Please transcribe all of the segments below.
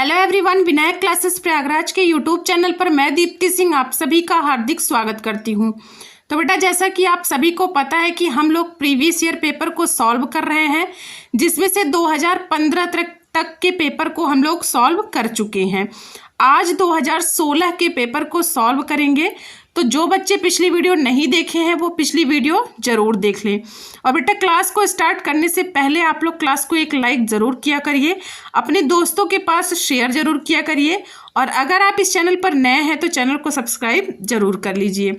Hello everyone, Vinayak classes Prayagraj के YouTube channel पर मैं दीप्ति सिंह आप सभी का हार्दिक स्वागत करती हूं। तो बेटा, जैसा कि आप सभी को पता है कि हम लोग प्रीवियस ईयर पेपर को सॉल्व कर रहे हैं, जिसमें से 2015 तक के पेपर को हम लोग सॉल्व कर चुके हैं। आज 2016 के पेपर को सॉल्व करेंगे। तो जो बच्चे पिछली वीडियो नहीं देखे हैं वो पिछली वीडियो जरूर देख लें। और बेटा, क्लास को स्टार्ट करने से पहले आप लोग क्लास को एक लाइक ज़रूर किया करिए, अपने दोस्तों के पास शेयर ज़रूर किया करिए, और अगर आप इस चैनल पर नए हैं तो चैनल को सब्सक्राइब ज़रूर कर लीजिए।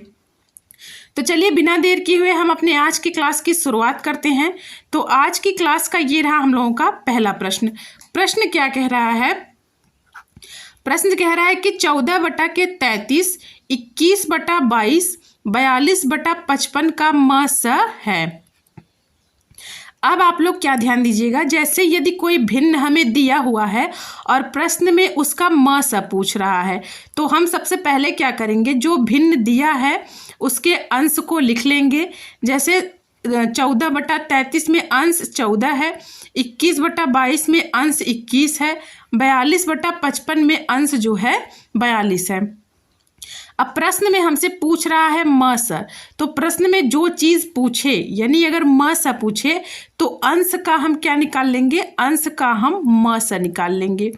तो चलिए बिना देर किए हुए हम अपने आज की क्लास की शुरुआत करते हैं। तो आज की क्लास का ये रहा हम लोगों का पहला प्रश्न। प्रश्न क्या कह रहा है? प्रश्न कह रहा है कि 14/33, 21/22, 42/55 का म स है। अब आप लोग क्या ध्यान दीजिएगा, जैसे यदि कोई भिन्न हमें दिया हुआ है और प्रश्न में उसका म स पूछ रहा है, तो हम सबसे पहले क्या करेंगे, जो भिन्न दिया है उसके अंश को लिख लेंगे। जैसे 14/33 में अंश 14 है, 21/22 में अंश 21 है, 42/55 में अंश जो है 42 है। अब प्रश्न में हमसे पूछ रहा है म स, तो प्रश्न में जो चीज़ पूछे, यानी अगर म स पूछे तो अंश का हम क्या निकाल लेंगे, अंश का हम म स निकाल लेंगे।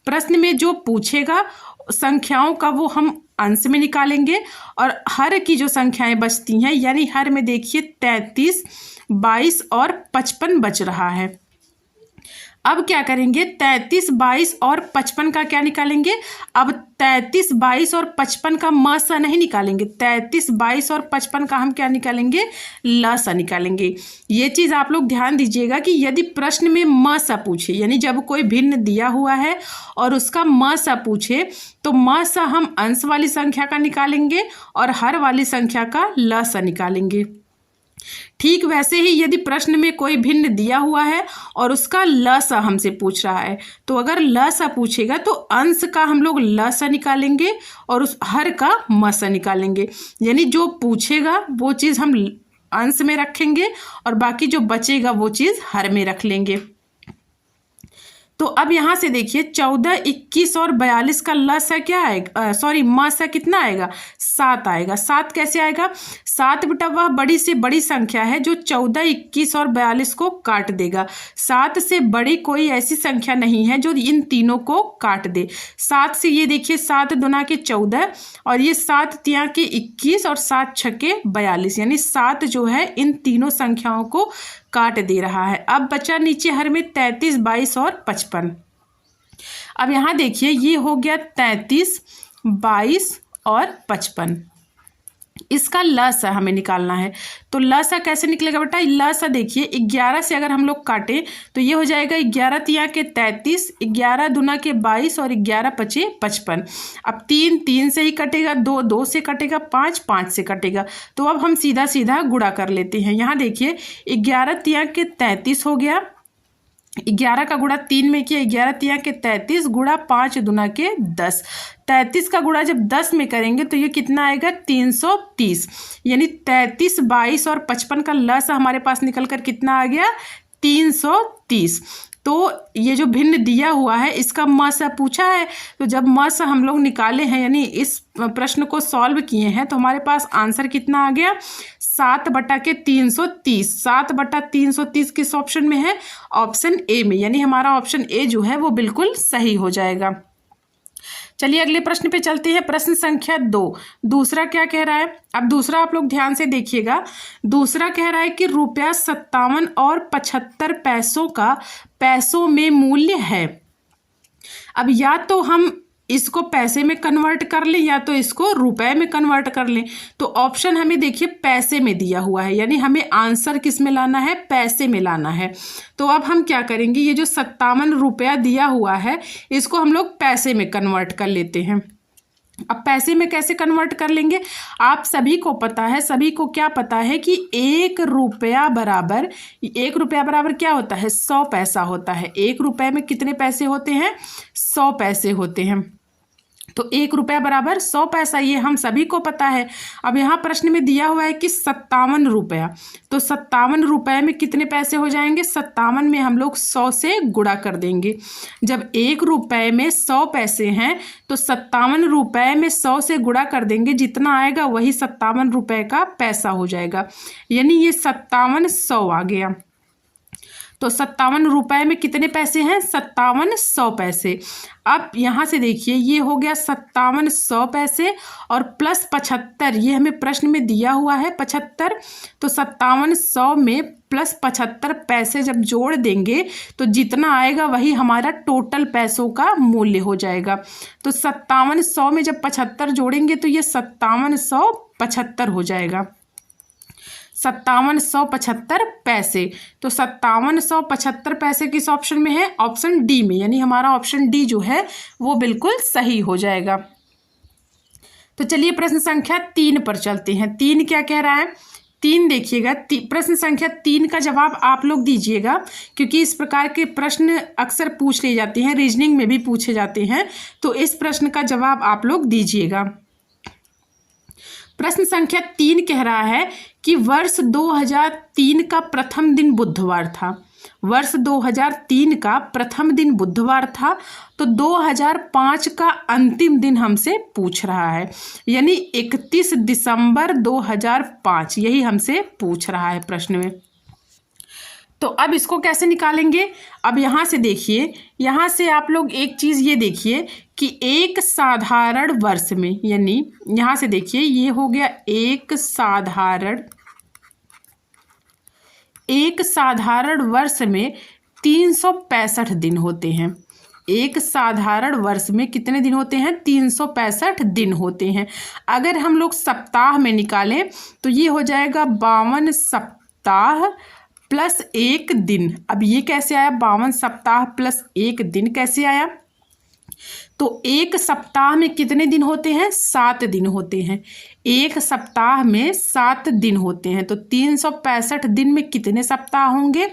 प्रश्न में जो पूछेगा संख्याओं का वो हम अंश में निकालेंगे, और हर की जो संख्याएं बचती हैं, यानी हर में देखिए 33, 22 और 55 बच रहा है। अब क्या करेंगे, 33, 22 और 55 का क्या निकालेंगे। अब 33, 22 और 55 का म स नहीं निकालेंगे, 33, 22 और 55 का हम क्या निकालेंगे, ल स निकालेंगे। ये चीज़ आप लोग ध्यान दीजिएगा कि यदि प्रश्न में म स पूछे, यानी जब कोई भिन्न दिया हुआ है और उसका म स पूछे, तो म स हम अंश वाली संख्या का निकालेंगे और हर वाली संख्या का ल स निकालेंगे। ठीक वैसे ही यदि प्रश्न में कोई भिन्न दिया हुआ है और उसका ल स हमसे पूछ रहा है, तो अगर ल स पूछेगा तो अंश का हम लोग ल स निकालेंगे और उस हर का म स निकालेंगे। यानी जो पूछेगा वो चीज़ हम अंश में रखेंगे और बाकी जो बचेगा वो चीज़ हर में रख लेंगे। तो अब यहाँ से देखिए 14, 21 और 42 का ल स क्या आएगा, सॉरी म स कितना आएगा, 7 आएगा। 7 कैसे आएगा? 7 बेटा वह बड़ी से बड़ी संख्या है जो 14, 21 और 42 को काट देगा। 7 से बड़ी कोई ऐसी संख्या नहीं है जो इन तीनों को काट दे। 7 से ये देखिए 7 दूना के 14 और ये 7 तिया के 21 और 7 छक्के 42, यानी 7 जो है इन तीनों संख्याओं को काट दे रहा है। अब बचा नीचे हर में 33, 22 और 55। अब यहाँ देखिए ये हो गया 33, 22 और 55। इसका ल स हमें निकालना है। तो ल स कैसे निकलेगा बेटा? ल स देखिए 11 से अगर हम लोग काटें तो ये हो जाएगा 11 तिया के 33, 11 दूना के 22 और 11 पचे 55। अब 3 3 से ही कटेगा, 2 2 से कटेगा, 5 5 से कटेगा। तो अब हम सीधा सीधा गुणा कर लेते हैं। यहाँ देखिए 11 तिया के 33 हो गया, 11 का गुणा 3 में किया, 11 तिया के 33 गुणा 5 दूना के 10। 33 का गुणा जब 10 में करेंगे तो ये कितना आएगा, 330। यानी 33, 22 और 55 का ल स हमारे पास निकल कर कितना आ गया, 330। तो ये जो भिन्न दिया हुआ है इसका म स पूछा है, तो जब म स हम लोग निकाले हैं, यानी इस प्रश्न को सॉल्व किए हैं, तो हमारे पास आंसर कितना आ गया, 7/330। 7/330 किस ऑप्शन में है? ऑप्शन ए में, यानी हमारा ऑप्शन ए जो है वो बिल्कुल सही हो जाएगा। चलिए अगले प्रश्न पे चलते हैं। प्रश्न संख्या 2। दूसरा क्या कह रहा है? अब दूसरा आप लोग ध्यान से देखिएगा। दूसरा कह रहा है कि ₹57 और 75 पैसों का पैसों में मूल्य है। अब या तो हम इसको पैसे में कन्वर्ट कर लें या तो इसको रुपए में कन्वर्ट कर लें। तो ऑप्शन हमें देखिए पैसे में दिया हुआ है, यानी हमें आंसर किस में लाना है, पैसे में लाना है। तो अब हम क्या करेंगे, ये जो 57 रुपया दिया हुआ है इसको हम लोग पैसे में कन्वर्ट कर लेते हैं। अब पैसे में कैसे कन्वर्ट कर लेंगे? आप सभी को पता है, सभी को क्या पता है कि 1 रुपया बराबर क्या होता है, 100 पैसा होता है। 1 रुपये में कितने पैसे होते हैं, 100 पैसे होते हैं। तो 1 रुपया बराबर 100 पैसा, ये हम सभी को पता है। अब यहाँ प्रश्न में दिया हुआ है कि 57 रुपया, तो 57 रुपये में कितने पैसे हो जाएंगे? 57 में हम लोग 100 से गुणा कर देंगे। जब 1 रुपये में 100 पैसे हैं तो 57 रुपये में 100 से गुणा कर देंगे, जितना आएगा वही 57 रुपये का पैसा हो जाएगा। यानी ये 5700 आ गया। तो 57 रुपये में कितने पैसे हैं? 5700 पैसे। अब यहाँ से देखिए ये हो गया 5700 पैसे और प्लस 75, ये हमें प्रश्न में दिया हुआ है 75, तो 5700 में प्लस 75 पैसे जब जोड़ देंगे तो जितना आएगा वही हमारा टोटल पैसों का मूल्य हो जाएगा। तो 5700 में जब 75 जोड़ेंगे तो ये 5775 हो जाएगा, 5775 पैसे। तो 5775 पैसे किस ऑप्शन में है? ऑप्शन डी में, यानी हमारा ऑप्शन डी जो है वो बिल्कुल सही हो जाएगा। तो चलिए प्रश्न संख्या 3 पर चलते हैं। 3 क्या कह रहा है? 3 देखिएगा, प्रश्न संख्या 3 का जवाब आप लोग दीजिएगा, क्योंकि इस प्रकार के प्रश्न अक्सर पूछ लिए जाते हैं, रीजनिंग में भी पूछे जाते हैं, तो इस प्रश्न का जवाब आप लोग दीजिएगा। प्रश्न संख्या 3 कह रहा है कि वर्ष 2003 का प्रथम दिन बुधवार था। वर्ष 2003 का प्रथम दिन बुधवार था, तो 2005 का अंतिम दिन हमसे पूछ रहा है, यानी 31 दिसंबर 2005, यही हमसे पूछ रहा है प्रश्न में। तो अब इसको कैसे निकालेंगे? अब यहाँ से देखिए, यहाँ से आप लोग एक चीज़ ये देखिए कि एक साधारण वर्ष में, यानी यहाँ से देखिए ये हो गया एक साधारण वर्ष में 365 दिन होते हैं। एक साधारण वर्ष में कितने दिन होते हैं? 365 दिन होते हैं। अगर हम लोग सप्ताह में निकालें तो ये हो जाएगा 52 सप्ताह प्लस 1 दिन। अब ये कैसे आया? 52 सप्ताह प्लस 1 दिन कैसे आया? तो एक सप्ताह में कितने दिन होते हैं? 7 दिन होते हैं। एक सप्ताह में 7 दिन होते हैं, तो 365 दिन में कितने सप्ताह होंगे?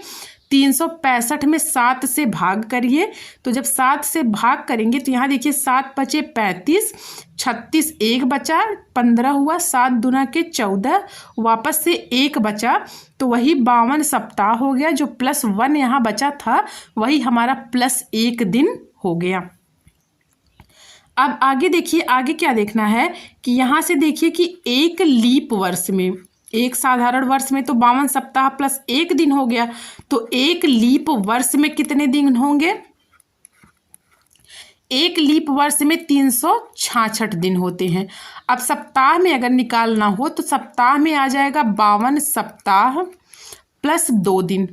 365 में 7 से भाग करिए, तो जब 7 से भाग करेंगे तो यहाँ देखिए 7 बचे 35, 36 एक बचा, 15 हुआ, 7 दूना के 14, वापस से 1 बचा, तो वही 52 सप्ताह हो गया। जो +1 यहाँ बचा था वही हमारा +1 दिन हो गया। अब आगे देखिए, आगे क्या देखना है कि यहाँ से देखिए कि एक लीप वर्ष में, एक साधारण वर्ष में तो 52 सप्ताह प्लस 1 दिन हो गया, तो एक लीप वर्ष में कितने दिन होंगे? एक लीप वर्ष में 366 दिन होते हैं। अब सप्ताह में अगर निकालना हो तो सप्ताह में आ जाएगा 52 सप्ताह प्लस 2 दिन।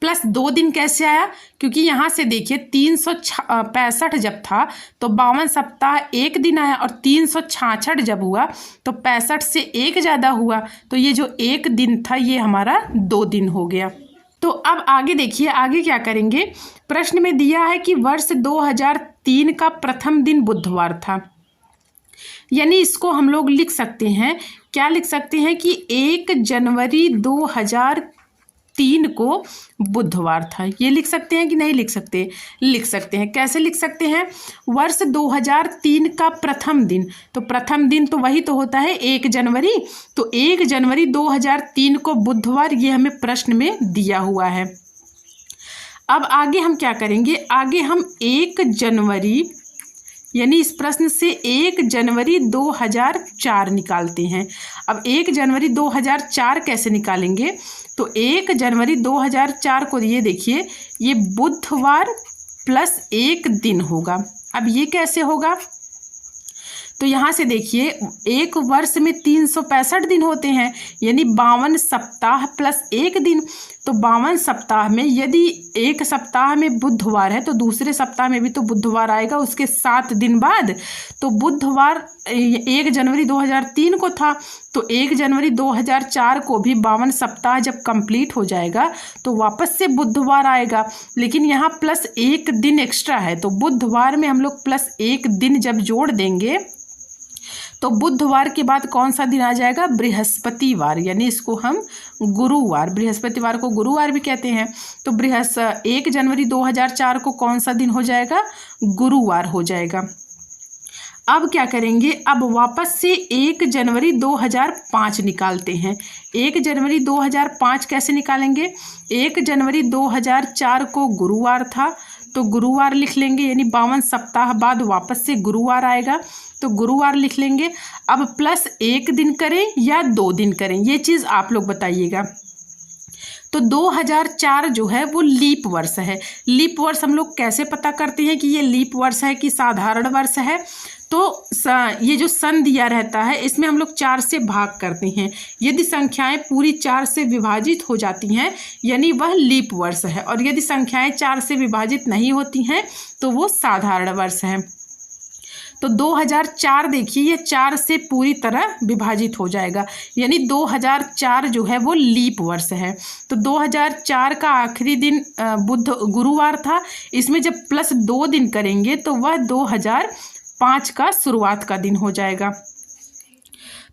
प्लस 2 दिन कैसे आया? क्योंकि यहाँ से देखिए 365 जब था तो 52 सप्ताह 1 दिन आया, और 366 जब हुआ तो 65 से 1 ज़्यादा हुआ, तो ये जो 1 दिन था ये हमारा 2 दिन हो गया। तो अब आगे देखिए, आगे क्या करेंगे? प्रश्न में दिया है कि वर्ष 2003 का प्रथम दिन बुधवार था, यानी इसको हम लोग लिख सकते हैं, क्या लिख सकते हैं कि 1 जनवरी 2003 को बुधवार था। ये लिख सकते हैं कि नहीं लिख सकते? लिख सकते हैं। कैसे लिख सकते हैं? वर्ष 2003 का प्रथम दिन, तो प्रथम दिन तो वही तो होता है 1 जनवरी, तो 1 जनवरी 2003 को बुधवार, ये हमें प्रश्न में दिया हुआ है। अब आगे हम क्या करेंगे? आगे हम 1 जनवरी, यानी इस प्रश्न से 1 जनवरी 2004 निकालते हैं। अब 1 जनवरी 2004 कैसे निकालेंगे? तो 1 जनवरी 2004 को ये देखिए, ये बुधवार प्लस 1 दिन होगा। अब ये कैसे होगा? तो यहाँ से देखिए एक वर्ष में 365 दिन होते हैं, यानी 52 सप्ताह प्लस 1 दिन। तो 52 सप्ताह में यदि एक सप्ताह में बुधवार है तो दूसरे सप्ताह में भी तो बुधवार आएगा उसके 7 दिन बाद। तो बुधवार 1 जनवरी 2003 को था, तो 1 जनवरी 2004 को भी 52 सप्ताह जब कंप्लीट हो जाएगा तो वापस से बुधवार आएगा, लेकिन यहाँ प्लस 1 दिन एक्स्ट्रा है, तो बुधवार में हम लोग प्लस 1 दिन जब जोड़ देंगे तो बुधवार के बाद कौन सा दिन आ जाएगा? बृहस्पतिवार, यानी इसको हम गुरुवार, बृहस्पतिवार को गुरुवार भी कहते हैं। तो 1 जनवरी 2004 को कौन सा दिन हो जाएगा? गुरुवार हो जाएगा। अब क्या करेंगे? अब वापस से 1 जनवरी 2005 निकालते हैं। 1 जनवरी 2005 कैसे निकालेंगे? 1 जनवरी 2004 को गुरुवार था, तो गुरुवार लिख लेंगे, यानी 52 सप्ताह बाद वापस से गुरुवार आएगा, तो गुरुवार लिख लेंगे। अब प्लस 1 दिन करें या 2 दिन करें, ये चीज़ आप लोग बताइएगा। तो 2004 जो है वो लीप वर्ष है। लीप वर्ष हम लोग कैसे पता करते हैं कि ये लीप वर्ष है कि साधारण वर्ष है? तो ये जो सन दिया रहता है इसमें हम लोग 4 से भाग करते हैं। यदि संख्याएं पूरी 4 से विभाजित हो जाती हैं यानी वह लीप वर्ष है, और यदि संख्याएं 4 से विभाजित नहीं होती हैं तो वो साधारण वर्ष है। तो 2004 देखिए ये 4 से पूरी तरह विभाजित हो जाएगा, यानी 2004 जो है वो लीप वर्ष है। तो 2004 का आखिरी दिन गुरुवार था, इसमें जब प्लस 2 दिन करेंगे तो वह 2005 का शुरुआत का दिन हो जाएगा।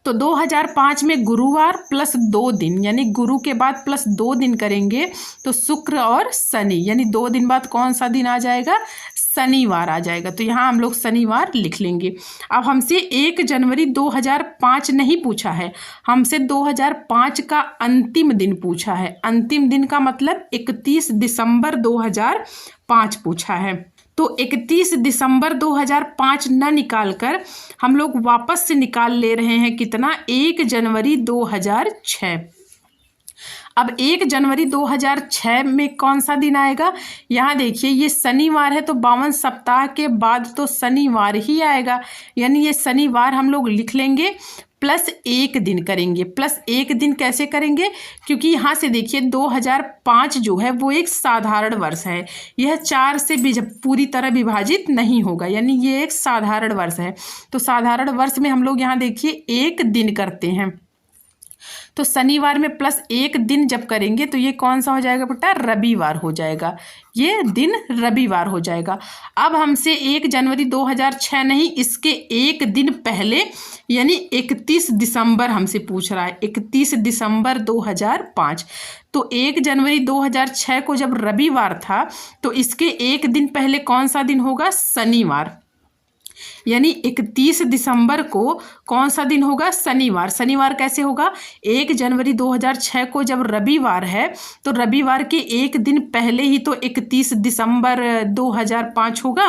तो 2005 में गुरुवार प्लस 2 दिन, यानी गुरु के बाद प्लस 2 दिन करेंगे तो शुक्र और शनि, यानी 2 दिन बाद कौन सा दिन आ जाएगा? शनिवार आ जाएगा। तो यहाँ हम लोग शनिवार लिख लेंगे। अब हमसे 1 जनवरी 2005 नहीं पूछा है, हमसे 2005 का अंतिम दिन पूछा है। अंतिम दिन का मतलब 31 दिसंबर 2005 पूछा है। तो 31 दिसंबर 2005 न निकाल कर हम लोग वापस से निकाल ले रहे हैं कितना? 1 जनवरी 2006। अब 1 जनवरी 2006 में कौन सा दिन आएगा? यहाँ देखिए ये शनिवार है, तो 52 सप्ताह के बाद तो शनिवार ही आएगा, यानी ये शनिवार हम लोग लिख लेंगे। प्लस 1 दिन करेंगे। प्लस 1 दिन कैसे करेंगे? क्योंकि यहाँ से देखिए 2005 जो है वो एक साधारण वर्ष है, यह 4 से पूरी तरह विभाजित नहीं होगा, यानी ये एक साधारण वर्ष है। तो साधारण वर्ष में हम लोग यहाँ देखिए 1 दिन करते हैं, तो शनिवार में प्लस 1 दिन जब करेंगे तो ये कौन सा हो जाएगा बेटा? रविवार हो जाएगा, ये दिन रविवार हो जाएगा। अब हमसे 1 जनवरी 2006 नहीं, इसके 1 दिन पहले यानी 31 दिसंबर हमसे पूछ रहा है, 31 दिसंबर 2005। तो 1 जनवरी 2006 को जब रविवार था तो इसके 1 दिन पहले कौन सा दिन होगा? शनिवार, यानी 31 दिसंबर को कौन सा दिन होगा? शनिवार। शनिवार कैसे होगा? 1 जनवरी 2006 को जब रविवार है तो रविवार के 1 दिन पहले ही तो 31 दिसंबर 2005 होगा।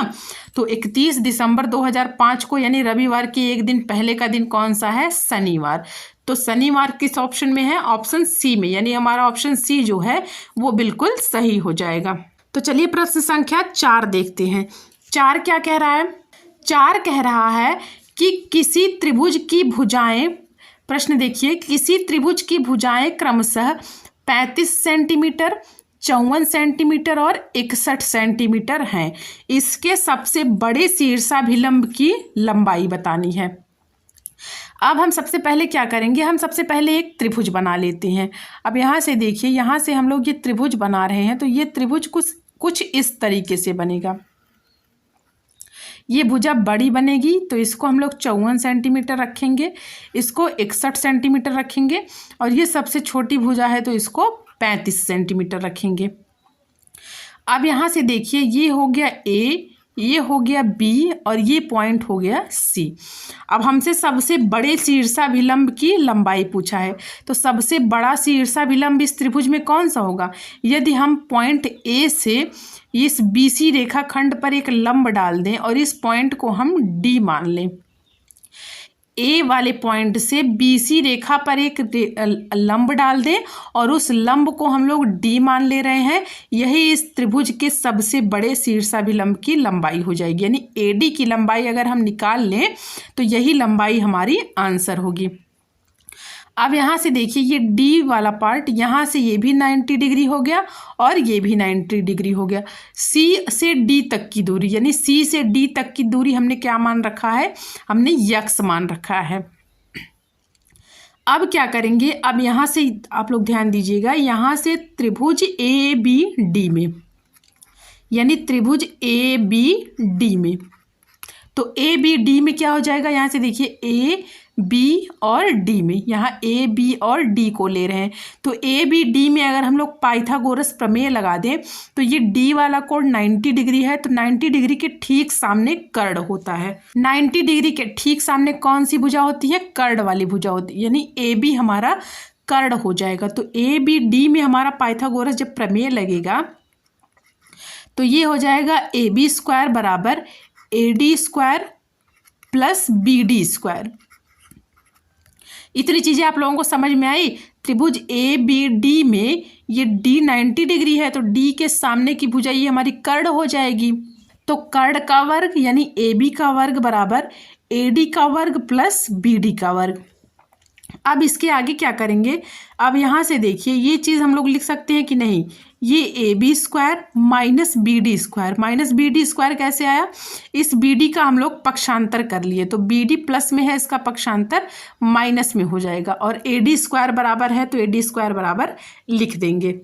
तो 31 दिसंबर 2005 को यानी रविवार के 1 दिन पहले का दिन कौन सा है? शनिवार। तो शनिवार किस ऑप्शन में है? ऑप्शन सी में, यानी हमारा ऑप्शन सी जो है वो बिल्कुल सही हो जाएगा। तो चलिए प्रश्न संख्या 4 देखते हैं। 4 क्या कह रहा है? 4 कह रहा है कि किसी त्रिभुज की भुजाएं, प्रश्न देखिए, किसी त्रिभुज की भुजाएं क्रमशः 35 सेंटीमीटर, 54 सेंटीमीटर और 61 सेंटीमीटर हैं। इसके सबसे बड़े शीर्षाभिलंब की लंबाई बतानी है। अब हम सबसे पहले क्या करेंगे? हम सबसे पहले एक त्रिभुज बना लेते हैं। अब यहाँ से देखिए, यहाँ से हम लोग ये त्रिभुज बना रहे हैं, तो ये त्रिभुज कुछ इस तरीके से बनेगा। ये भुजा बड़ी बनेगी तो इसको हम लोग 54 सेंटीमीटर रखेंगे, इसको 61 सेंटीमीटर रखेंगे, और ये सबसे छोटी भुजा है तो इसको 35 सेंटीमीटर रखेंगे। अब यहाँ से देखिए ये हो गया ए, ये हो गया बी और ये पॉइंट हो गया सी। अब हमसे सबसे बड़े शीर्षाभिलंब की लंबाई पूछा है, तो सबसे बड़ा शीर्षाभिलंब इस त्रिभुज में कौन सा होगा? यदि हम पॉइंट ए से इस बीसी रेखाखंड पर एक लंब डाल दें और इस पॉइंट को हम डी मान लें, ए वाले पॉइंट से बीसी रेखा पर एक लंब डाल दें और उस लंब को हम लोग डी मान ले रहे हैं, यही इस त्रिभुज के सबसे बड़े शीर्षाभिलंब की लंबाई हो जाएगी। यानी एडी की लंबाई अगर हम निकाल लें तो यही लंबाई हमारी आंसर होगी। अब यहाँ से देखिए ये डी वाला पार्ट, यहाँ से ये भी 90 डिग्री हो गया और ये भी 90 डिग्री हो गया। सी से डी तक की दूरी, यानी सी से डी तक की दूरी हमने क्या मान रखा है? हमने यक्स मान रखा है। अब क्या करेंगे? अब यहाँ से आप लोग ध्यान दीजिएगा, यहाँ से त्रिभुज ए बी डी में, यानी त्रिभुज ए बी डी में तो ए बी डी में क्या हो जाएगा, यहाँ से देखिए ए बी और डी में, यहाँ ए बी और डी को ले रहे हैं। तो ए बी डी में अगर हम लोग पाइथागोरस प्रमेय लगा दें तो ये डी वाला कोण 90 डिग्री है, तो 90 डिग्री के ठीक सामने कर्ण होता है। 90 डिग्री के ठीक सामने कौन सी भुजा होती है, कर्ण वाली भुजा होती है, यानी ए बी हमारा कर्ण हो जाएगा। तो ए बी डी में हमारा पाइथागोरस जब प्रमेय लगेगा तो ये हो जाएगा ए बी स्क्वायर बराबर A D square plus B D square. इतनी चीज़ें आप लोगों को समझ में आई। त्रिभुज ए बी डी में ये डी 90 डिग्री है, तो डी के सामने की भुजा ये हमारी कर्ण हो जाएगी। तो कर्ण का वर्ग यानी ए बी का वर्ग बराबर ए डी का वर्ग प्लस बी डी का वर्ग। अब इसके आगे क्या करेंगे, अब यहाँ से देखिए ये चीज़ हम लोग लिख सकते हैं कि नहीं, ये A B square minus B D square, minus B D square कैसे आया, इस बी डी का हम लोग पक्षांतर कर लिए, तो बी डी प्लस में है, इसका पक्षांतर माइनस में हो जाएगा, और ए डी स्क्वायर बराबर है तो ए डी स्क्वायर बराबर लिख देंगे।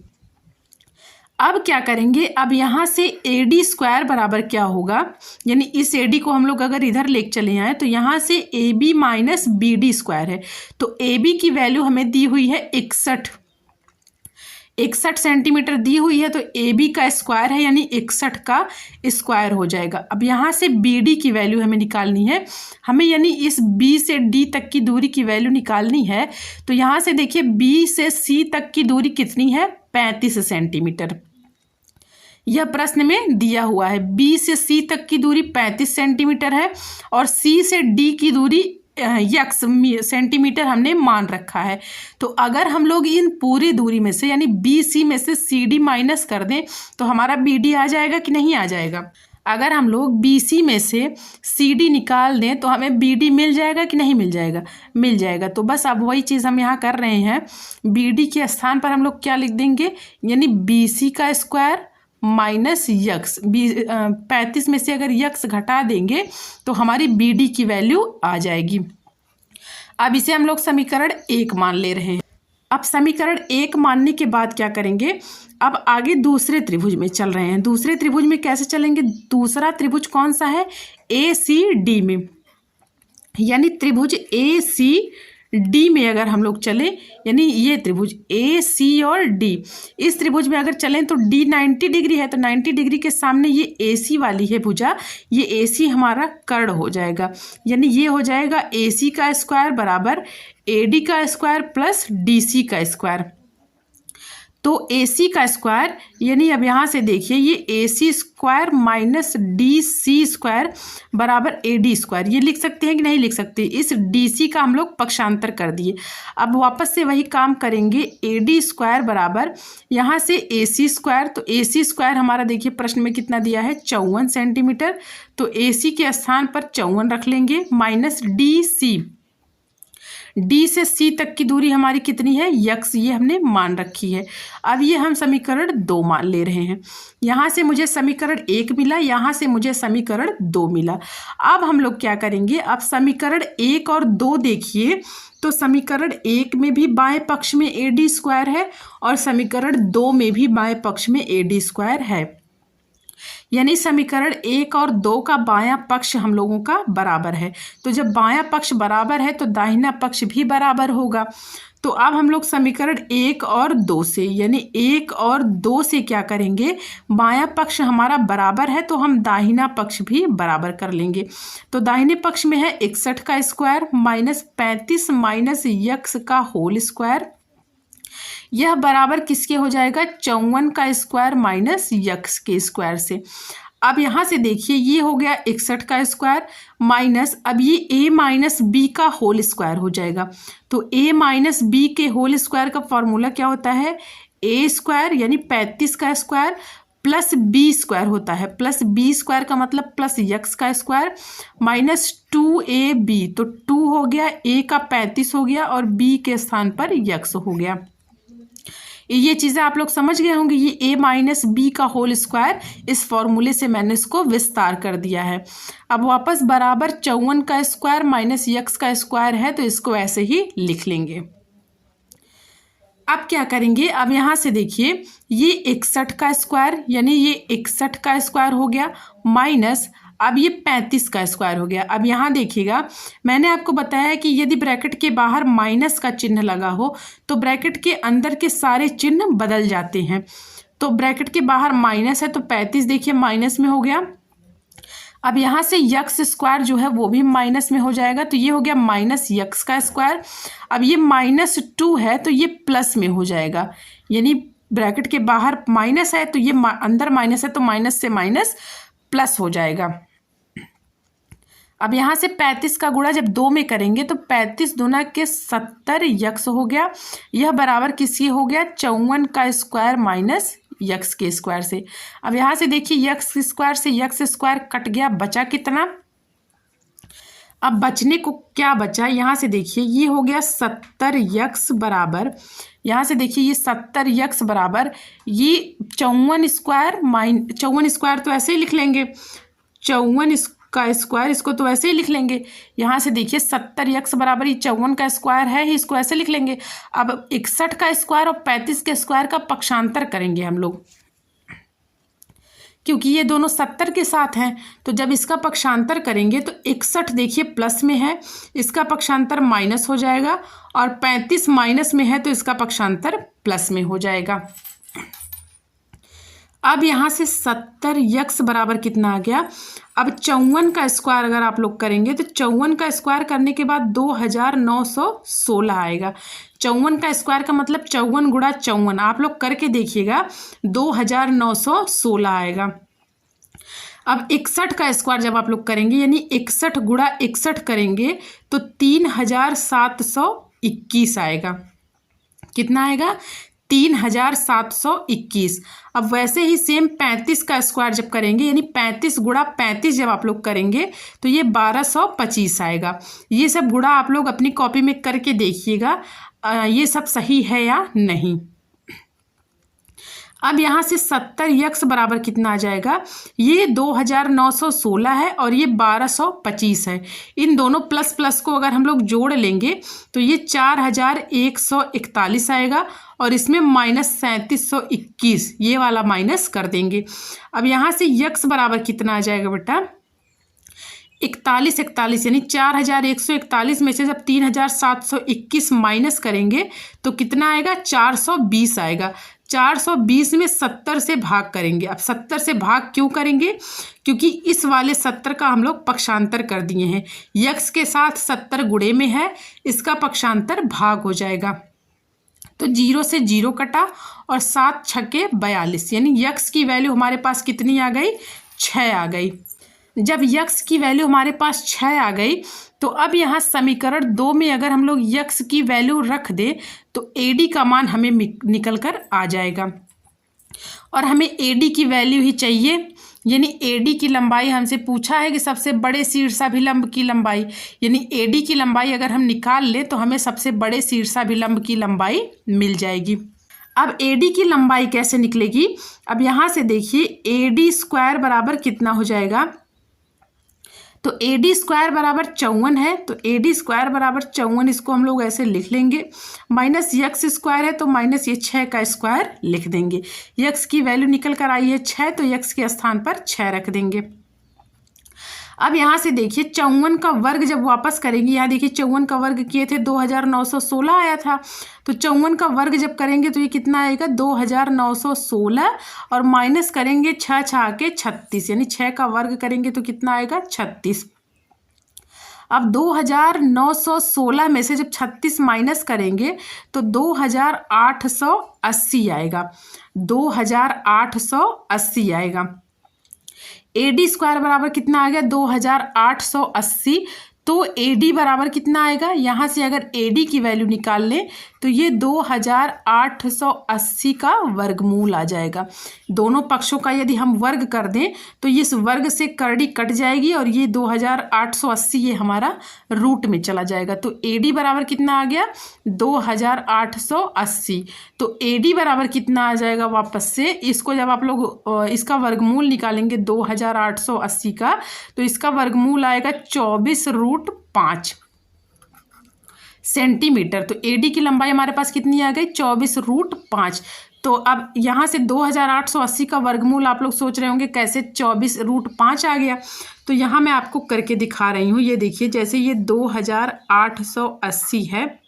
अब क्या करेंगे, अब यहाँ से ए डी स्क्वायर बराबर क्या होगा, यानी इस ए डी को हम लोग अगर इधर ले चले आए तो यहाँ से A B minus B D square है, तो ए बी की वैल्यू हमें दी हुई है 61 सेंटीमीटर दी हुई है, तो ए बी का स्क्वायर है यानी 61 का स्क्वायर हो जाएगा। अब यहाँ से बी डी की वैल्यू हमें निकालनी है, हमें यानी इस बी से डी तक की दूरी की वैल्यू निकालनी है। तो यहाँ से देखिए बी से सी तक की दूरी कितनी है, 35 सेंटीमीटर। यह प्रश्न में दिया हुआ है, बी से सी तक की दूरी 35 सेंटीमीटर है और सी से डी की दूरी यक्स सेंटीमीटर हमने मान रखा है। तो अगर हम लोग इन पूरी दूरी में से यानी बी सी में से सी डी माइनस कर दें तो हमारा बी डी आ जाएगा कि नहीं आ जाएगा। अगर हम लोग बी सी में से सी डी निकाल दें तो हमें बी डी मिल जाएगा कि नहीं मिल जाएगा, मिल जाएगा। तो बस अब वही चीज़ हम यहाँ कर रहे हैं, बी डी के स्थान पर हम लोग क्या लिख देंगे, यानी बी सी का स्क्वायर माइनस यक्स, 35 में से अगर यक्स घटा देंगे तो हमारी बी डी की वैल्यू आ जाएगी। अब इसे हम लोग समीकरण 1 मान ले रहे हैं। अब समीकरण 1 मानने के बाद क्या करेंगे, अब आगे दूसरे त्रिभुज में चल रहे हैं। दूसरे त्रिभुज में कैसे चलेंगे, दूसरा त्रिभुज कौन सा है, ए सी डी में, यानी त्रिभुज ए सी डी में अगर हम लोग चलें, यानी ये त्रिभुज ए सी और डी, इस त्रिभुज में अगर चलें तो डी 90 डिग्री है, तो 90 डिग्री के सामने ये ए सी वाली है भुजा, ये ए सी हमारा कर्ण हो जाएगा, यानी ये हो जाएगा ए सी का स्क्वायर बराबर ए डी का स्क्वायर प्लस डी सी का स्क्वायर। तो ए सी का स्क्वायर यानी अब यहाँ से देखिए ये A C square minus D C square बराबर ए डी स्क्वायर, ये लिख सकते हैं कि नहीं लिख सकते, इस डी सी का हम लोग पक्षांतर कर दिए। अब वापस से वही काम करेंगे, ए डी स्क्वायर बराबर यहाँ से ए सी स्क्वायर, तो ए सी स्क्वायर हमारा देखिए प्रश्न में कितना दिया है 54 सेंटीमीटर, तो ए सी के स्थान पर 54 रख लेंगे माइनस डी सी, डी से सी तक की दूरी हमारी कितनी है, यक्स, ये हमने मान रखी है। अब ये हम समीकरण 2 मान ले रहे हैं। यहाँ से मुझे समीकरण 1 मिला, यहाँ से मुझे समीकरण 2 मिला। अब हम लोग क्या करेंगे, अब समीकरण 1 और 2 देखिए, तो समीकरण 1 में भी बाएं पक्ष में ए डी स्क्वायर है और समीकरण 2 में भी बाएं पक्ष में ए डी स्क्वायर है, यानी समीकरण 1 और 2 का बायां पक्ष हम लोगों का बराबर है। तो जब बायां पक्ष बराबर है तो दाहिना पक्ष भी बराबर होगा। तो अब हम लोग समीकरण 1 और 2 से, यानी 1 और 2 से क्या करेंगे, बायां पक्ष हमारा बराबर है तो हम दाहिना पक्ष भी बराबर कर लेंगे। तो दाहिने पक्ष में है 61 का स्क्वायर माइनस 35 माइनस यक्स का होल स्क्वायर, यह बराबर किसके हो जाएगा, 54 का स्क्वायर माइनस यक्स के स्क्वायर से। अब यहाँ से देखिए ये हो गया 61 का स्क्वायर माइनस, अब ये a माइनस बी का होल स्क्वायर हो जाएगा। तो a माइनस बी के होल स्क्वायर का फॉर्मूला क्या होता है, a स्क्वायर यानी 35 का स्क्वायर प्लस बी स्क्वायर होता है, प्लस बी स्क्वायर का मतलब प्लस यक्स का स्क्वायर माइनस 2ab, तो 2 हो गया, a का 35 हो गया और b के स्थान पर यक्स हो गया। ये चीज़ें आप लोग समझ गए होंगे, ये a माइनस बी का होल स्क्वायर, इस फॉर्मूले से मैंने इसको विस्तार कर दिया है। अब वापस बराबर 54 का स्क्वायर माइनस यक्स का स्क्वायर है, तो इसको ऐसे ही लिख लेंगे। अब क्या करेंगे, अब यहाँ से देखिए ये 61 का स्क्वायर यानी ये 61 का स्क्वायर हो गया माइनस, अब ये 35 का स्क्वायर हो गया। अब यहाँ देखिएगा, मैंने आपको बताया कि यदि ब्रैकेट के बाहर माइनस का चिन्ह लगा हो तो ब्रैकेट के अंदर के सारे चिन्ह बदल जाते हैं। तो ब्रैकेट के बाहर माइनस है तो 35 देखिए माइनस में हो गया। अब यहाँ से यक्स स्क्वायर जो है वो भी माइनस में हो जाएगा, तो ये हो गया माइनस यक्स का स्क्वायर। अब ये -2 है तो ये प्लस में हो जाएगा, यानी ब्रैकेट के बाहर माइनस है तो ये अंदर माइनस है तो माइनस से माइनस प्लस हो जाएगा। अब यहाँ से 35 का गुणा जब 2 में करेंगे तो 35 दूना के 70 यक्स हो गया। यह बराबर किसकी हो गया, 54 का स्क्वायर माइनस यक्स के स्क्वायर से। अब यहाँ से देखिए यक्स स्क्वायर से यक्स स्क्वायर कट गया, बचा कितना। अब बचने को क्या बचा, यहाँ से देखिए ये हो गया 70 यक्स बराबर, यहाँ से देखिए ये 70 यक्स बराबर ये 54 स्क्वायर तो ऐसे ही लिख लेंगे, 54 का स्क्वायर इसको तो ऐसे ही लिख लेंगे। यहाँ से देखिए 70 यक्स बराबर ये 54 का स्क्वायर है ही, इसको ऐसे लिख लेंगे। अब 61 का स्क्वायर और 35 के स्क्वायर का पक्षांतर करेंगे हम लोग, क्योंकि ये दोनों 70 के साथ हैं, तो जब इसका पक्षांतर करेंगे तो 61 देखिए प्लस में है, इसका पक्षांतर माइनस हो जाएगा, और 35 माइनस में है तो इसका पक्षांतर प्लस में हो जाएगा। अब यहाँ से 70 यक्स बराबर कितना आ गया। अब 54 का स्क्वायर अगर आप लोग करेंगे तो 54 का स्क्वायर करने के बाद 2916 आएगा। 54 का स्क्वायर का मतलब 54 गुणा 54, आप लोग करके देखिएगा 2916 आएगा। अब 61 का स्क्वायर जब आप लोग करेंगे यानी 61 गुणा 61 करेंगे तो 3721 आएगा। कितना आएगा, 3721। अब वैसे ही सेम 35 का स्क्वायर जब करेंगे यानी 35 गुणा 35 जब आप लोग करेंगे तो ये 1225 आएगा। ये सब गुणा आप लोग अपनी कॉपी में करके देखिएगा ये सब सही है या नहीं। अब यहाँ से 70 यक्स बराबर कितना आ जाएगा, ये 2916 है और ये 1225 है। इन दोनों प्लस प्लस को अगर हम लोग जोड़ लेंगे तो ये 4141 आएगा, और इसमें -3721 ये वाला माइनस कर देंगे। अब यहाँ से यक्स बराबर कितना आ जाएगा बेटा, 41 यानी 4141 में से जब 3721 माइनस करेंगे तो कितना आएगा, 420 आएगा। 420 में 70 से भाग करेंगे। अब 70 से भाग क्यों करेंगे, क्योंकि इस वाले 70 का हम लोग पक्षांतर कर दिए हैं, यक्स के साथ 70 गुणे में है, इसका पक्षांतर भाग हो जाएगा। तो 0 से 0 कटा और 7 छके 42, यानी यक्स की वैल्यू हमारे पास कितनी आ गई, 6 आ गई। जब यक्स की वैल्यू हमारे पास 6 आ गई तो अब यहाँ समीकरण 2 में अगर हम लोग यक्स की वैल्यू रख दें तो AD का मान हमें निकल कर आ जाएगा, और हमें AD की वैल्यू ही चाहिए, यानी AD की लंबाई हमसे पूछा है कि सबसे बड़े शीर्षाभिलंब की लंबाई, यानी AD की लंबाई अगर हम निकाल लें तो हमें सबसे बड़े शीर्षाभिलंब की लंबाई मिल जाएगी। अब AD की लंबाई कैसे निकलेगी, अब यहाँ से देखिए AD स्क्वायर बराबर कितना हो जाएगा, तो AD स्क्वायर बराबर 54 है, तो AD स्क्वायर बराबर 54 इसको हम लोग ऐसे लिख लेंगे, माइनस यक्स स्क्वायर है तो माइनस ये 6 का स्क्वायर लिख देंगे। यक्स की वैल्यू निकल कर आई है 6, तो यक्स के स्थान पर 6 रख देंगे। अब यहाँ से देखिए 54 का वर्ग जब वापस करेंगे, यहाँ देखिए 54 का वर्ग किए थे 2916 आया था, तो 54 का वर्ग जब करेंगे तो ये कितना आएगा, 2916, और माइनस करेंगे 6 6 के 36, यानी 6 का वर्ग करेंगे तो कितना आएगा, 36। अब 2916 में से जब 36 माइनस करेंगे तो 2880 आएगा, 2880 आएगा। AD स्क्वायर बराबर कितना आ गया, 2880, तो AD बराबर कितना आएगा, यहाँ से अगर AD की वैल्यू निकाल लें तो ये 2880 का वर्गमूल आ जाएगा। दोनों पक्षों का यदि हम वर्ग कर दें तो इस वर्ग से करड़ी कट जाएगी और ये 2880 ये हमारा रूट में चला जाएगा। तो AD बराबर कितना आ गया, 2880। तो AD बराबर कितना आ जाएगा, वापस से इसको जब आप लोग इसका वर्गमूल निकालेंगे 2880 का, तो इसका वर्गमूल आएगा 24√5 सेंटीमीटर। तो AD की लंबाई हमारे पास कितनी आ गई, 24√5। तो अब यहाँ से 2880 का वर्गमूल आप लोग सोच रहे होंगे कैसे 24√5 आ गया। तो यहाँ मैं आपको करके दिखा रही हूँ। ये देखिए, जैसे ये 2880 है,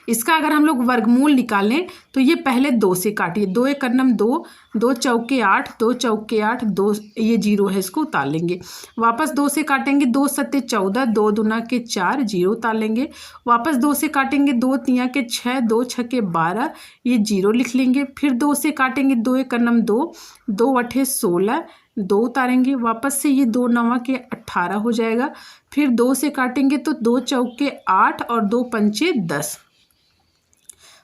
इसका अगर हम लोग वर्गमूल निकालें तो ये पहले 2 से काटिए। 2 एक कर्नम 2, 2 चौके 8, 2 चौके 8, 2 ये 0 है, इसको उतार लेंगे। वापस 2 से काटेंगे, 2 सत्ते 14, 2 दूना के 4, 0 उतार लेंगे। वापस 2 से काटेंगे, 2 तिया के 6, 2 छके 12, ये 0 लिख लेंगे। फिर 2 से काटेंगे, 2 एक कर्नम 2, 2 अठे 16, 2 उतारेंगे। वापस से ये 2 नवा के 18 हो जाएगा। फिर 2 से काटेंगे तो 2 चौके 8 और 2 पंचे 10।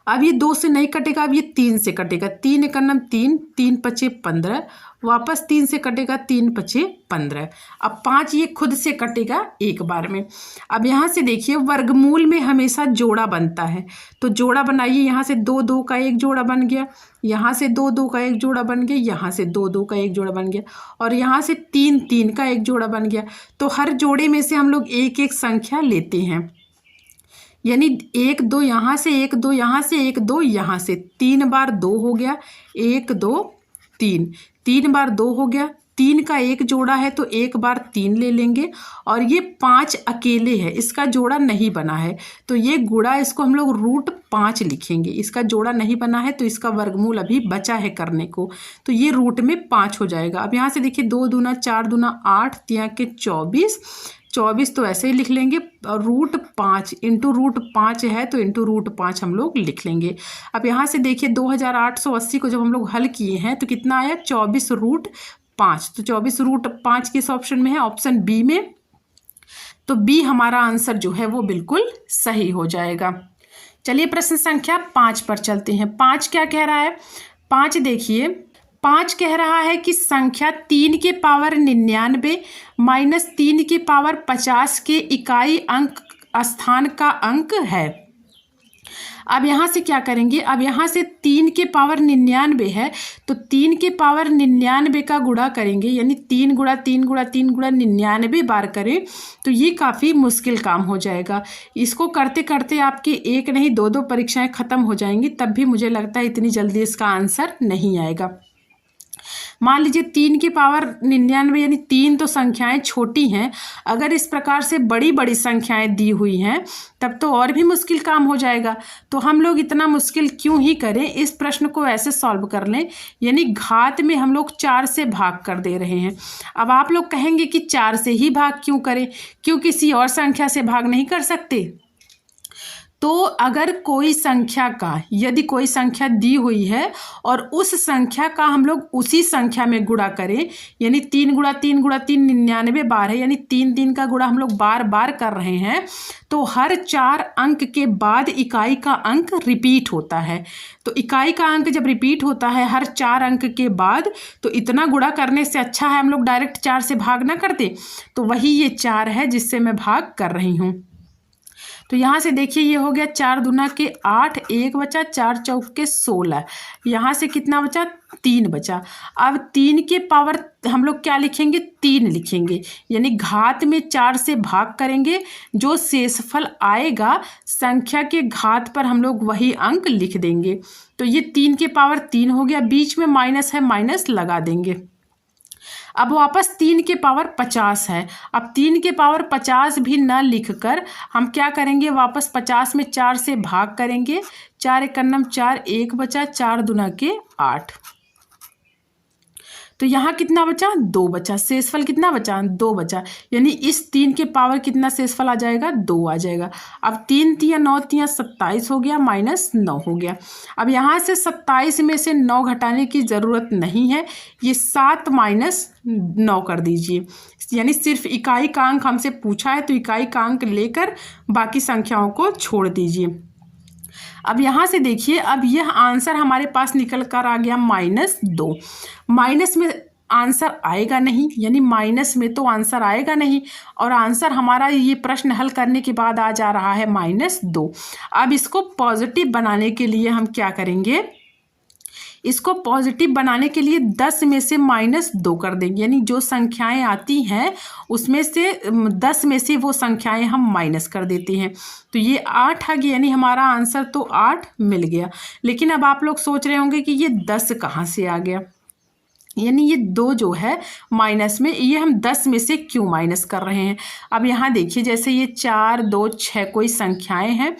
अब ये 2 से नहीं कटेगा, अब ये 3 से कटेगा। 3 एक कर्नम 3, 3 पचे 15, वापस 3 से कटेगा, 3 पचे 15। अब 5 ये खुद से कटेगा एक बार में। अब यहाँ से देखिए, वर्गमूल में हमेशा जोड़ा बनता है, तो जोड़ा बनाइए। यहाँ से 2 2 का एक जोड़ा बन गया, यहाँ से 2 2 का एक जोड़ा बन गया, यहाँ से 2 2 का एक जोड़ा बन गया, और यहाँ से 3 3 का एक जोड़ा बन गया। तो हर जोड़े में से हम लोग एक एक संख्या लेते हैं, यानी 1 2 यहाँ से, 1 2 यहाँ से, 1 2 यहाँ से। 3 बार 2 हो गया, 1 2 3, 3 बार 2 हो गया। 3 का एक जोड़ा है तो एक बार 3 ले लेंगे, और ये 5 अकेले है, इसका जोड़ा नहीं बना है, तो ये गुणा, इसको हम लोग √5 लिखेंगे। इसका जोड़ा नहीं बना है तो इसका वर्गमूल अभी बचा है करने को, तो ये रूट में 5 हो जाएगा। अब यहाँ से देखिए, 2 दूना 4 दूना 8, तिया के 24, 24 तो ऐसे ही लिख लेंगे, और √5 इंटू √5 है तो इंटू √5 हम लोग लिख लेंगे। अब यहाँ से देखिए, 2880 को जब हम लोग हल किए हैं तो कितना आया, 24√5। तो 24√5 किस ऑप्शन में है, ऑप्शन बी में। तो बी हमारा आंसर जो है वो बिल्कुल सही हो जाएगा। चलिए प्रश्न संख्या 5 पर चलते हैं। 5 क्या कह रहा है? 5 देखिए, 5 कह रहा है कि संख्या 3 के पावर 99 माइनस 3 के पावर 50 के इकाई अंक स्थान का अंक है। अब यहाँ से क्या करेंगे, अब यहाँ से 3 के पावर 99 है, तो 3 के पावर 99 का गुणा करेंगे, यानी 3 गुणा 3 गुणा 3 गुणा 99 बार करें, तो ये काफ़ी मुश्किल काम हो जाएगा। इसको करते करते आपकी एक नहीं 2 परीक्षाएं ख़त्म हो जाएंगी, तब भी मुझे लगता है इतनी जल्दी इसका आंसर नहीं आएगा। मान लीजिए 3 के पावर 99, यानी 3 तो संख्याएं छोटी हैं, अगर इस प्रकार से बड़ी बड़ी संख्याएं दी हुई हैं तब तो और भी मुश्किल काम हो जाएगा। तो हम लोग इतना मुश्किल क्यों ही करें, इस प्रश्न को ऐसे सॉल्व कर लें, यानी घात में हम लोग 4 से भाग कर दे रहे हैं। अब आप लोग कहेंगे कि 4 से ही भाग क्यों करें, क्यों किसी और संख्या से भाग नहीं कर सकते? तो अगर कोई संख्या का, यदि कोई संख्या दी हुई है और उस संख्या का हम लोग उसी संख्या में गुणा करें, यानी 3 गुणा 3 गुणा 3 99 बार है, यानी 3 3 का गुणा हम लोग बार बार कर रहे हैं, तो हर 4 अंक के बाद इकाई का अंक रिपीट होता है। तो इकाई का अंक जब रिपीट होता है हर 4 अंक के बाद, तो इतना गुणा करने से अच्छा है हम लोग डायरेक्ट 4 से भाग ना करते। तो वही ये 4 है जिससे मैं भाग कर रही हूँ। तो यहाँ से देखिए, ये हो गया 4 दूना के 8, 1 बचा, 4 चौक के 16, यहाँ से कितना बचा, 3 बचा। अब 3 के पावर हम लोग क्या लिखेंगे, 3 लिखेंगे, यानी घात में 4 से भाग करेंगे, जो शेषफल आएगा संख्या के घात पर हम लोग वही अंक लिख देंगे। तो ये 3 के पावर 3 हो गया, बीच में माइनस है, माइनस लगा देंगे। अब वापस 3 के पावर 50 है, अब 3 के पावर 50 भी न लिखकर हम क्या करेंगे, वापस 50 में 4 से भाग करेंगे, 4 एक कर्नम 4, 1 बचा, 4 दूना के 8, तो यहाँ कितना बचा, 2 बचा। शेषफल कितना बचा, 2 बचा, यानी इस 3 के पावर कितना शेषफल आ जाएगा, 2 आ जाएगा। अब 3 तिया 9 तिया 27 हो गया, माइनस 9 हो गया। अब यहाँ से 27 में से 9 घटाने की ज़रूरत नहीं है, ये 7 माइनस 9 कर दीजिए, यानी सिर्फ इकाई का अंक हमसे पूछा है तो इकाई का अंक लेकर बाकी संख्याओं को छोड़ दीजिए। अब यहाँ से देखिए, अब यह आंसर हमारे पास निकल कर आ गया -2। माइनस में आंसर आएगा नहीं, यानी माइनस में तो आंसर आएगा नहीं, और आंसर हमारा ये प्रश्न हल करने के बाद आ जा रहा है -2। अब इसको पॉजिटिव बनाने के लिए हम क्या करेंगे, इसको पॉजिटिव बनाने के लिए 10 में से -2 कर देंगे, यानी जो संख्याएं आती हैं उसमें से 10 में से वो संख्याएं हम माइनस कर देते हैं। तो ये 8 आ गया, यानी हमारा आंसर तो 8 मिल गया। लेकिन अब आप लोग सोच रहे होंगे कि ये 10 कहाँ से आ गया, यानी ये 2 जो है माइनस में, ये हम 10 में से क्यों माइनस कर रहे हैं। अब यहाँ देखिए, जैसे ये 4, 2, 6 कोई संख्याएं हैं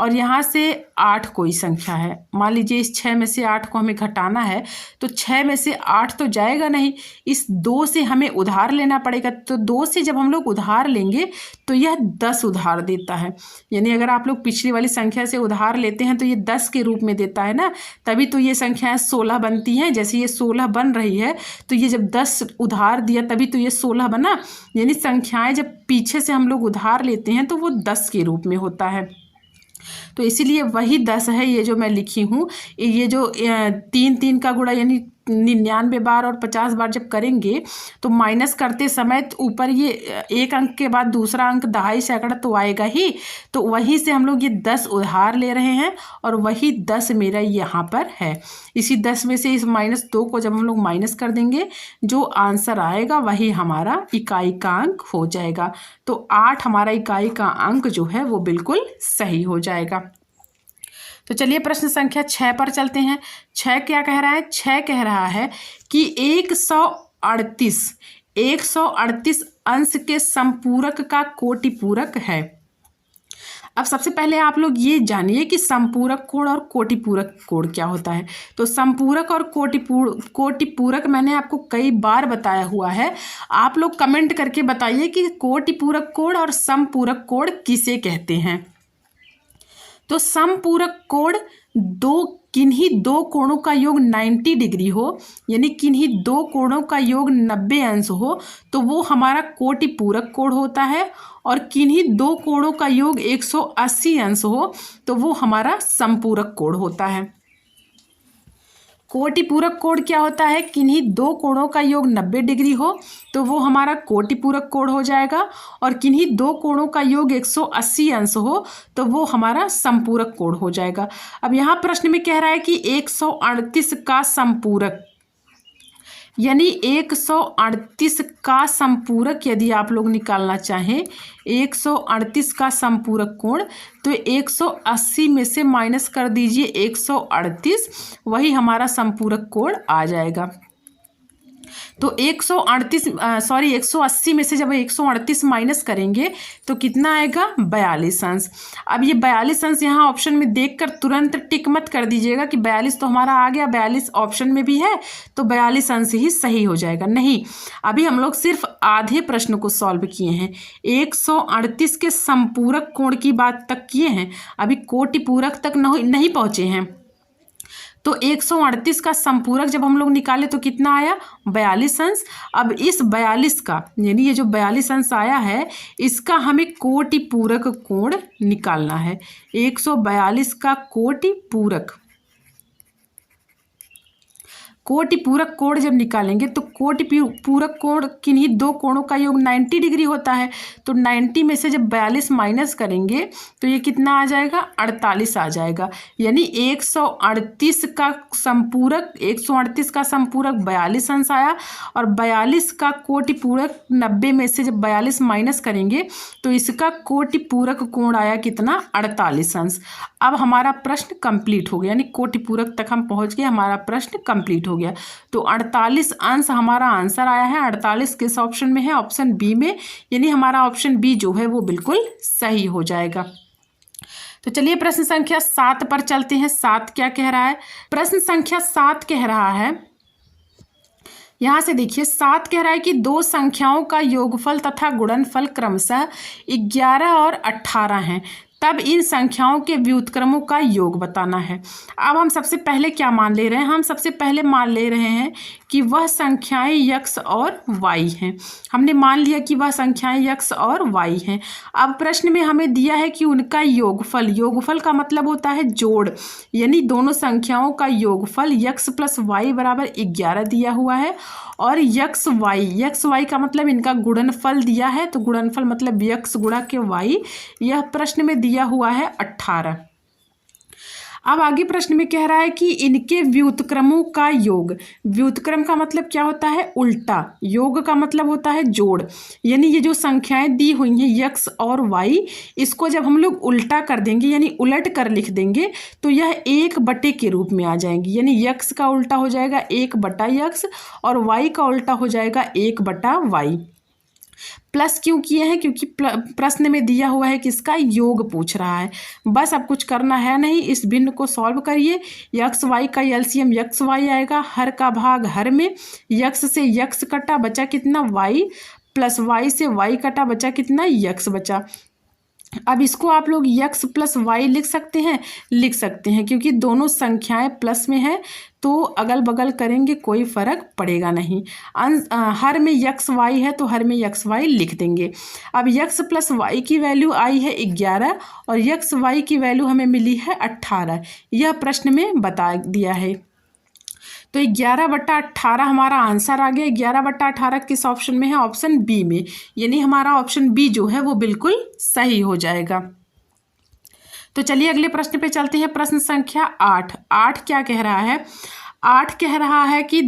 और यहाँ से 8 कोई संख्या है। मान लीजिए इस 6 में से 8 को हमें घटाना है, तो 6 में से 8 तो जाएगा नहीं, इस 2 से हमें उधार लेना पड़ेगा। तो 2 से जब हम लोग उधार लेंगे तो यह 10 उधार देता है। यानी अगर आप लोग पिछली वाली संख्या से उधार लेते हैं तो ये 10 के रूप में देता है ना, तभी तो ये संख्याएं 16 बनती हैं। जैसे ये 16 बन रही है, तो ये जब 10 उधार दिया तभी तो ये 16 बना। यानी संख्याएं जब पीछे से हम लोग उधार लेते हैं तो वो 10 के रूप में होता है। तो इसीलिए वही 10 है ये जो मैं लिखी हूँ। ये जो 3 का गुणा यानी 99 बार और 50 बार जब करेंगे तो माइनस करते समय ऊपर ये एक अंक के बाद दूसरा अंक दहाई सैकड़ा तो आएगा ही। तो वहीं से हम लोग ये 10 उधार ले रहे हैं और वही 10 मेरा यहाँ पर है। इसी 10 में से इस -2 को जब हम लोग माइनस कर देंगे, जो आंसर आएगा वही हमारा इकाई का अंक हो जाएगा। तो 8 हमारा इकाई का अंक जो है वो बिल्कुल सही हो जाएगा। तो चलिए प्रश्न संख्या 6 पर चलते हैं। 6 क्या कह रहा है? 6 कह रहा है कि 138 अंश के संपूरक का कोटि पूरक है। अब सबसे पहले आप लोग ये जानिए कि संपूरक कोण और कोटिपूरक कोण क्या होता है। तो संपूरक और कोटिपूरक मैंने आपको कई बार बताया हुआ है। आप लोग कमेंट करके बताइए कि कोटिपूरक कोण और संपूरक कोण किसे कहते हैं। तो समपूरक कोण किन्हीं दो कोणों का योग 90 डिग्री हो, यानी किन्हीं 2 कोणों का योग 90 अंश हो, तो वो हमारा कोटिपूरक कोण होता है। और किन्हीं 2 कोणों का योग 180 अंश हो तो वो हमारा संपूरक कोण होता है। कोटिपूरक कोण क्या होता है? किन्हीं 2 कोणों का योग 90 डिग्री हो तो वो हमारा कोटिपूरक कोण हो जाएगा। और किन्हीं 2 कोणों का योग 180 अंश हो तो वो हमारा संपूरक कोण हो जाएगा। अब यहाँ प्रश्न में कह रहा है कि 138 का संपूरक, यानी 138 का संपूरक यदि आप लोग निकालना चाहें, 138 का संपूरक कोण, तो 180 में से माइनस कर दीजिए 138, वही हमारा संपूरक कोण आ जाएगा। तो 180 में से जब 138 माइनस करेंगे तो कितना आएगा? 42 अंश। अब ये 42 अंश यहाँ ऑप्शन में देखकर तुरंत टिक मत कर दीजिएगा कि 42 तो हमारा आ गया, 42 ऑप्शन में भी है तो 42 अंश ही सही हो जाएगा। नहीं, अभी हम लोग सिर्फ आधे प्रश्न को सॉल्व किए हैं। 138 के संपूरक कोण की बात तक किए हैं, अभी कोटिपूरक तक नहीं पहुँचे हैं। तो 138 का संपूरक जब हम लोग निकाले तो कितना आया? 42 अंश। अब इस 42 का, यानी ये जो 42 अंश आया है, इसका हमें कोटिपूरक कोण निकालना है। 142 का कोटिपूरक कोण जब निकालेंगे तो कोटिपूरक कोण किन्हीं 2 कोणों का योग 90 डिग्री होता है। तो 90 में से जब 42 माइनस करेंगे तो ये कितना आ जाएगा? 48 आ जाएगा। यानी 138 का संपूरक 42 अंश आया और 42 का कोटिपूरक 90 में से जब 42 माइनस करेंगे तो इसका कोटिपूरक कोण आया कितना? 48 अंश। अब हमारा प्रश्न कंप्लीट हो गया, यानी कोटिपूरक तक हम पहुंच गए, हमारा प्रश्न कंप्लीट हो गया। तो 48 अंश हमारा आंसर आया है। 48 किस ऑप्शन में है? ऑप्शन बी में, यानी हमारा ऑप्शन बी जो है वो बिल्कुल सही हो जाएगा। तो चलिए प्रश्न संख्या 7 पर चलते हैं। 7 क्या कह रहा है? प्रश्न संख्या 7 कह रहा है, यहाँ से देखिए, 7 कह रहा है कि 2 संख्याओं का योगफल तथा गुणनफल क्रमशः 11 और 18 हैं, तब इन संख्याओं के व्युत्क्रमों का योग बताना है। अब हम सबसे पहले क्या मान ले रहे हैं? हम सबसे पहले मान ले रहे हैं कि वह संख्याएं x और y हैं। हमने मान लिया कि वह संख्याएं x और y हैं। अब प्रश्न में हमें दिया है कि उनका योगफल का मतलब होता है जोड़, यानी दोनों संख्याओं का योगफल x + y = 11 दिया हुआ है। और x y का मतलब इनका गुणनफल दिया है, तो गुणनफल मतलब x गुणा के y, यह प्रश्न में दिया हुआ है 18। अब आगे प्रश्न में कह रहा है कि इनके व्युत्क्रमों का योग। व्युत्क्रम का मतलब क्या होता है? उल्टा। योग का मतलब होता है जोड़। यानी ये जो संख्याएं दी हुई हैं यक्स और वाई, इसको जब हम लोग उल्टा कर देंगे यानी उलट कर लिख देंगे तो यह 1/, के रूप में आ जाएंगी। यानी यक्स का उल्टा हो जाएगा 1/x और वाई का उल्टा हो जाएगा 1/y। प्लस क्यों किए हैं? क्योंकि प्रश्न में दिया हुआ है कि इसका योग पूछ रहा है। बस अब कुछ करना है नहीं, इस भिन्न को सॉल्व करिए। यक्स वाई का एलसीएम यक्स वाई आएगा, हर का भाग हर में, यक्स से यक्स कटा बचा कितना? वाई, प्लस वाई से वाई कटा बचा कितना? यक्स बचा। अब इसको आप लोग यक्स प्लस वाई लिख सकते हैं, लिख सकते हैं, क्योंकि दोनों संख्याएं प्लस में है तो अगल बगल करेंगे कोई फर्क पड़ेगा नहीं। हर में यक्स वाई है तो हर में यक्स वाई लिख देंगे। अब यक्स प्लस वाई की वैल्यू आई है 11 और यक्स वाई की वैल्यू हमें मिली है 18। यह प्रश्न में बता दिया है। तो 11/18 हमारा आंसर आ गया। 11/18 किस ऑप्शन में है? ऑप्शन बी में। यानी हमारा ऑप्शन बी जो है वो बिल्कुल सही हो जाएगा। तो चलिए अगले प्रश्न पे चलते हैं। प्रश्न संख्या 8। 8 क्या कह रहा है? 8 कह रहा है कि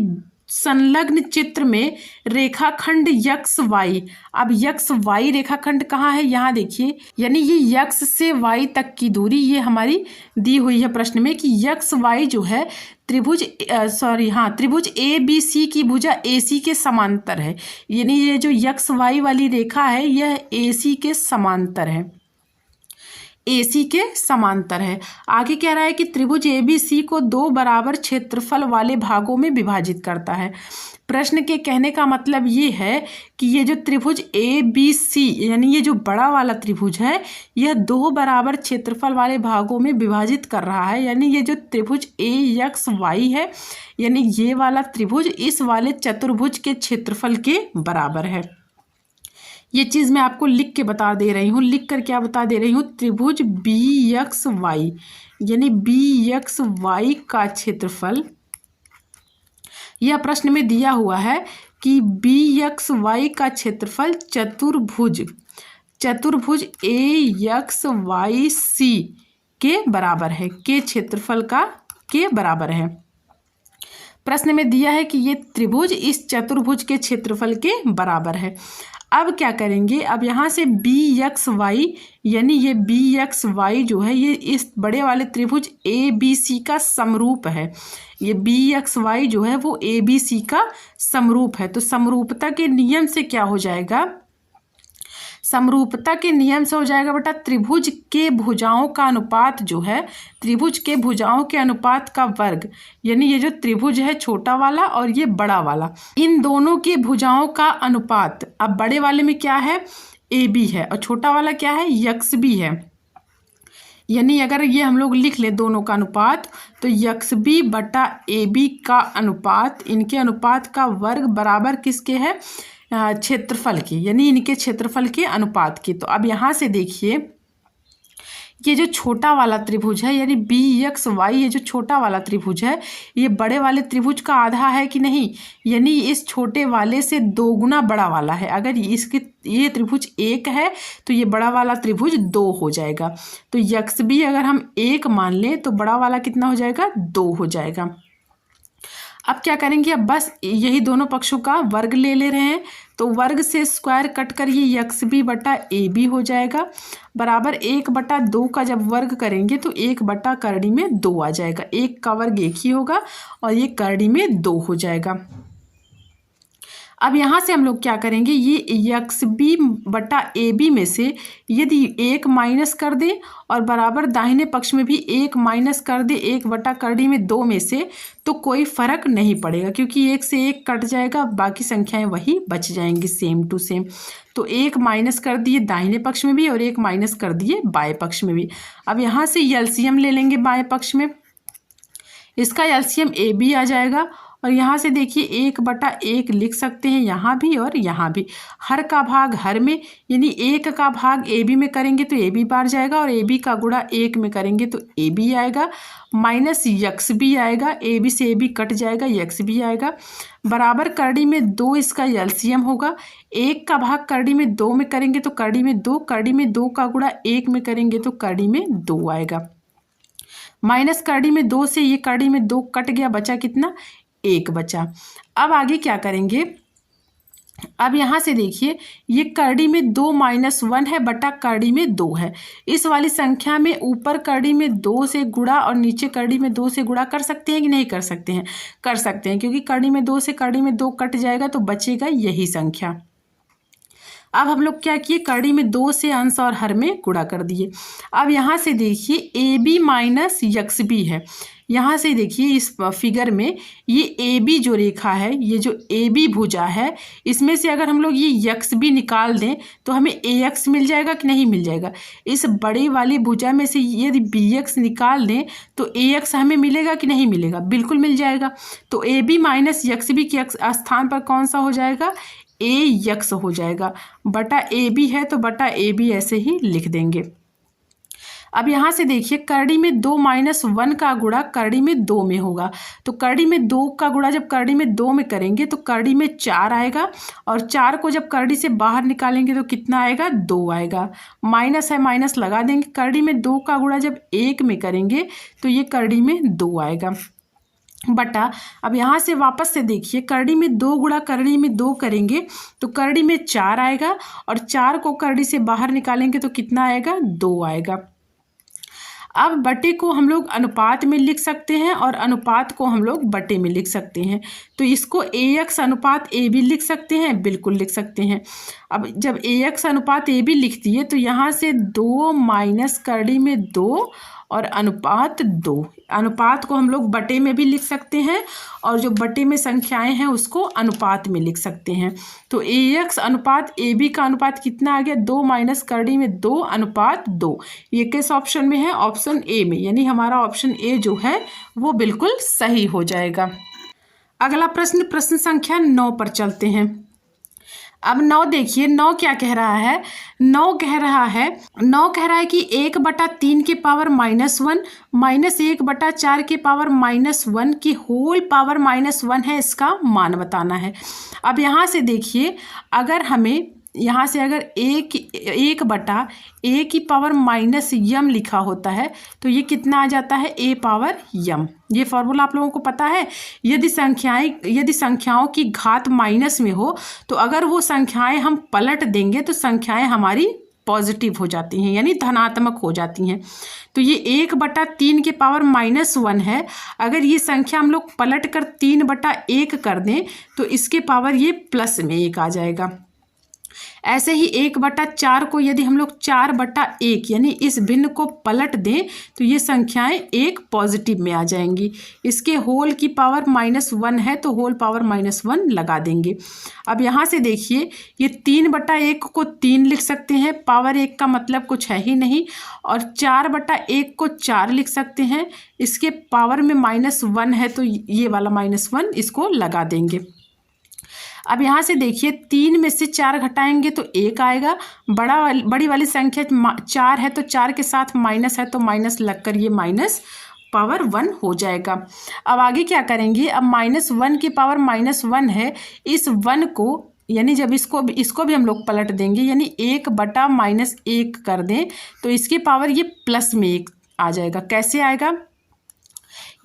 संलग्न चित्र में रेखाखंड यक्स वाई। अब यक्स वाई रेखाखंड कहाँ है? यहाँ देखिए, यानी ये यक्स से वाई तक की दूरी ये हमारी दी हुई है प्रश्न में कि यक्स वाई जो है त्रिभुज त्रिभुज ABC की भुजा AC के समांतर है। यानी ये जो यक्स वाई वाली रेखा है यह AC के समांतर है, AC के समांतर है। आगे कह रहा है कि त्रिभुज ABC को 2 बराबर क्षेत्रफल वाले भागों में विभाजित करता है। प्रश्न के कहने का मतलब ये है कि ये जो त्रिभुज ABC यानी ये जो बड़ा वाला त्रिभुज है यह 2 बराबर क्षेत्रफल वाले भागों में विभाजित कर रहा है। यानी ये जो त्रिभुज AXY है यानी ये वाला त्रिभुज इस वाले चतुर्भुज के क्षेत्रफल के बराबर है। ये चीज़ मैं आपको लिख के बता दे रही हूँ। लिख कर क्या बता दे रही हूँ? त्रिभुज BXY यानी BXY का क्षेत्रफल, यह प्रश्न में दिया हुआ है कि BXY का क्षेत्रफल चतुर्भुज AXYC के बराबर है, के क्षेत्रफल का के बराबर है। प्रश्न में दिया है कि ये त्रिभुज इस चतुर्भुज के क्षेत्रफल के बराबर है। अब क्या करेंगे? अब यहाँ से BXY यानी ये BXY जो है ये इस बड़े वाले त्रिभुज ABC का समरूप है। ये BXY जो है वो ABC का समरूप है। तो समरूपता के नियम से क्या हो जाएगा? समरूपता के नियम से हो जाएगा बेटा त्रिभुज के भुजाओं का अनुपात जो है, त्रिभुज के भुजाओं के अनुपात का वर्ग, यानी ये जो त्रिभुज है छोटा वाला और ये बड़ा वाला, इन दोनों के भुजाओं का अनुपात। अब बड़े वाले में क्या है? AB है और छोटा वाला क्या है? XB है। यानी अगर ये हम लोग लिख लें दोनों का अनुपात तो XB/AB का अनुपात, इनके अनुपात का वर्ग बराबर किसके है? क्षेत्रफल की, यानी इनके क्षेत्रफल के अनुपात की। तो अब यहाँ से देखिए ये जो छोटा वाला त्रिभुज है यानी BXY, ये जो छोटा वाला त्रिभुज है ये बड़े वाले त्रिभुज का आधा है कि नहीं? यानी इस छोटे वाले से 2 गुना बड़ा वाला है। अगर इसके ये त्रिभुज 1 है तो ये बड़ा वाला त्रिभुज 2 हो जाएगा। तो XB अगर हम 1 मान लें तो बड़ा वाला कितना हो जाएगा? 2 हो जाएगा। अब क्या करेंगे? अब बस यही दोनों पक्षों का वर्ग ले रहे हैं तो वर्ग से स्क्वायर कट कर ये XB/AB हो जाएगा बराबर 1/2 का जब वर्ग करेंगे तो 1/करड़ी में 2 आ जाएगा। 1 का वर्ग 1 ही होगा और ये करड़ी में 2 हो जाएगा। अब यहाँ से हम लोग क्या करेंगे? ये XB/AB में से यदि 1 माइनस कर दें और बराबर दाहिने पक्ष में भी 1 माइनस कर दे 1/करड़ी में 2 में से, तो कोई फर्क नहीं पड़ेगा क्योंकि 1 से 1 कट जाएगा, बाकी संख्याएं वही बच जाएंगी सेम टू सेम। तो 1 माइनस कर दिए दाहिने पक्ष में भी और 1 माइनस कर दिए बाएं पक्ष में भी। अब यहाँ से एलसीएम ले लेंगे बाएं पक्ष में, इसका एलसीएम AB आ जाएगा और यहाँ से देखिए 1/1 लिख सकते हैं यहाँ भी और यहाँ भी। हर का भाग हर में, यानी 1 का भाग AB में करेंगे तो AB बार जाएगा और AB का गुणा 1 में करेंगे तो AB आएगा, माइनस XB आएगा, AB से AB कट जाएगा, XB आएगा बराबर करड़ी में 2 इसका एलसीएम होगा। 1 का भाग करड़ी में 2 में करेंगे तो करड़ी में 2, करड़ी में 2 का गुणा 1 में करेंगे तो करड़ी में 2 आएगा माइनस करड़ी में 2 से ये करड़ी में 2 कट गया, बचा कितना, 1 बचा। अब आगे क्या करेंगे, अब यहाँ से देखिए ये करड़ी में 2 - 1 है बटा करड़ी में 2 है। इस वाली संख्या में ऊपर करड़ी में 2 से गुणा और नीचे करड़ी में 2 से गुणा कर सकते हैं कि नहीं कर सकते हैं? कर सकते हैं, क्योंकि करड़ी में 2 से करड़ी में 2 कट जाएगा तो बचेगा यही संख्या। अब हम लोग क्या किए, करड़ी में 2 से अंश और हर में गुणा कर दिए। अब यहाँ से देखिए AB माइनस यक्स बी है। यहाँ से देखिए इस फिगर में ये AB जो रेखा है, ये जो AB भुजा है, इसमें से अगर हम लोग ये यक्स बी निकाल दें तो हमें AX मिल जाएगा कि नहीं मिल जाएगा। इस बड़ी वाली भुजा में से यदि BX निकाल दें तो AX हमें मिलेगा कि नहीं मिलेगा, बिल्कुल मिल जाएगा। तो AB माइनस यक्स बी के स्थान पर कौन सा हो जाएगा, AX हो जाएगा। बटा AB है तो बटा AB ऐसे ही लिख देंगे। अब यहाँ से देखिए करड़ी में 2 - 1 का गुणा करड़ी में 2 में होगा, तो करड़ी में 2 का गुणा जब करड़ी में 2 में करेंगे तो करड़ी में 4 आएगा, और 4 को जब करड़ी से बाहर निकालेंगे तो कितना आएगा, 2 आएगा। माइनस है, माइनस लगा देंगे। करड़ी में 2 का गुणा जब 1 में करेंगे तो ये करड़ी में 2 आएगा बटा। अब यहाँ से वापस से देखिए करड़ी में 2 गुणा करड़ी में 2 करेंगे तो करड़ी में 4 आएगा, और 4 को करड़ी से बाहर निकालेंगे तो कितना आएगा, 2 आएगा। अब बटे को हम लोग अनुपात में लिख सकते हैं और अनुपात को हम लोग बटे में लिख सकते हैं, तो इसको AX अनुपात AB लिख सकते हैं, बिल्कुल लिख सकते हैं। अब जब AX अनुपात AB लिख दिए तो यहाँ से 2 माइनस करड़ी में 2 और अनुपात 2, अनुपात को हम लोग बटे में भी लिख सकते हैं और जो बटे में संख्याएं हैं उसको अनुपात में लिख सकते हैं। तो AX अनुपात AB का अनुपात कितना आ गया, 2 माइनस करड़ी में 2 अनुपात 2। ये किस ऑप्शन में है, ऑप्शन A में, यानी हमारा ऑप्शन A जो है वो बिल्कुल सही हो जाएगा। अगला प्रश्न, प्रश्न संख्या 9 पर चलते हैं। अब 9 देखिए, 9 क्या कह रहा है, 9 कह रहा है कि 1/3 के पावर -1 माइनस 1/4 के पावर -1 की होल पावर -1 है, इसका मान बताना है। अब यहाँ से देखिए अगर हमें यहाँ से अगर 1/a की पावर -m लिखा होता है तो ये कितना आ जाता है, a पावर m। ये फॉर्मूला आप लोगों को पता है। यदि संख्याओं की घात माइनस में हो तो अगर वो संख्याएं हम पलट देंगे तो संख्याएं हमारी पॉजिटिव हो जाती हैं, यानी धनात्मक हो जाती हैं। तो ये 1/3 के पावर -1 है, अगर ये संख्या हम लोग पलट कर 3/1 कर दें तो इसके पावर ये प्लस में 1 आ जाएगा। ऐसे ही 1/4 को यदि हम लोग 4/1 यानी इस भिन्न को पलट दें तो ये संख्याएं 1 पॉजिटिव में आ जाएंगी। इसके होल की पावर -1 है तो होल पावर -1 लगा देंगे। अब यहाँ से देखिए ये 3/1 को 3 लिख सकते हैं, पावर 1 का मतलब कुछ है ही नहीं, और 4/1 को 4 लिख सकते हैं, इसके पावर में -1 है तो ये वाला -1 इसको लगा देंगे। अब यहाँ से देखिए 3 में से 4 घटाएंगे तो 1 आएगा। बड़ी वाली संख्या 4 है तो 4 के साथ माइनस है तो माइनस लगकर ये माइनस पावर 1 हो जाएगा। अब आगे क्या करेंगे, अब -1 की पावर -1 है, इस 1 को यानी जब इसको भी हम लोग पलट देंगे, यानी 1/-1 कर दें तो इसकी पावर ये प्लस में 1 आ जाएगा। कैसे आएगा,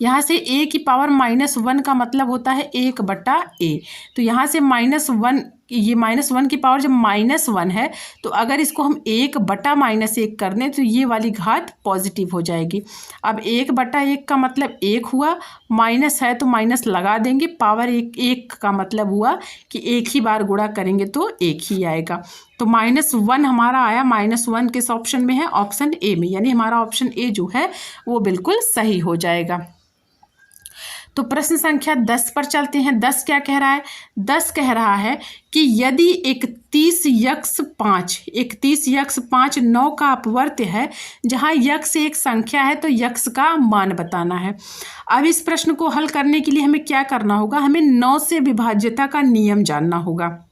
यहाँ से a की पावर -1 का मतलब होता है 1/a, तो यहाँ से -1, ये -1 की पावर जब -1 है तो अगर इसको हम 1/-1 कर दें तो ये वाली घात पॉजिटिव हो जाएगी। अब 1/1 का मतलब 1 हुआ, माइनस है तो माइनस लगा देंगे, पावर 1 का मतलब हुआ कि एक ही बार गुणा करेंगे तो 1 ही आएगा। तो -1 हमारा आया, -1 किस ऑप्शन में है, ऑप्शन A में, यानी हमारा ऑप्शन A जो है वो बिल्कुल सही हो जाएगा। तो प्रश्न संख्या 10 पर चलते हैं। 10 क्या कह रहा है, 10 कह रहा है कि यदि 31x5 9 का अपवर्त्य है जहां यक्ष एक संख्या है तो यक्ष का मान बताना है। अब इस प्रश्न को हल करने के लिए हमें क्या करना होगा, हमें 9 से विभाज्यता का नियम जानना होगा।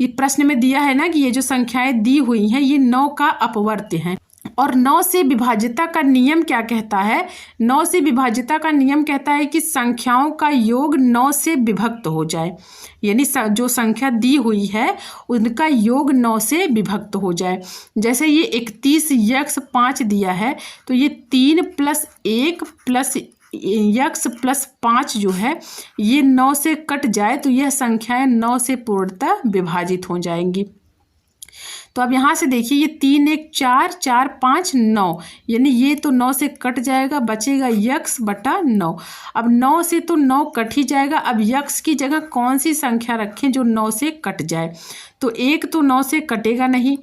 ये प्रश्न में दिया है ना कि ये जो संख्याएं दी हुई हैं ये 9 का अपवर्त्य हैं। और 9 से विभाज्यता का नियम क्या कहता है? 9 से विभाज्यता का नियम कहता है कि संख्याओं का योग 9 से विभक्त हो जाए, यानी जो संख्या दी हुई है उनका योग 9 से विभक्त हो जाए। जैसे ये 31x5 दिया है तो ये 3 + 1 + x + 5 जो है ये 9 से कट जाए तो यह संख्याएं 9 से पूर्णतः विभाजित हो जाएंगी। तो अब यहाँ से देखिए ये 3 1 4 4 5 9, यानी ये तो 9 से कट जाएगा, बचेगा x बटा 9। अब 9 से तो 9 कट ही जाएगा। अब x की जगह कौन सी संख्या रखें जो 9 से कट जाए? तो 1 तो 9 से कटेगा नहीं,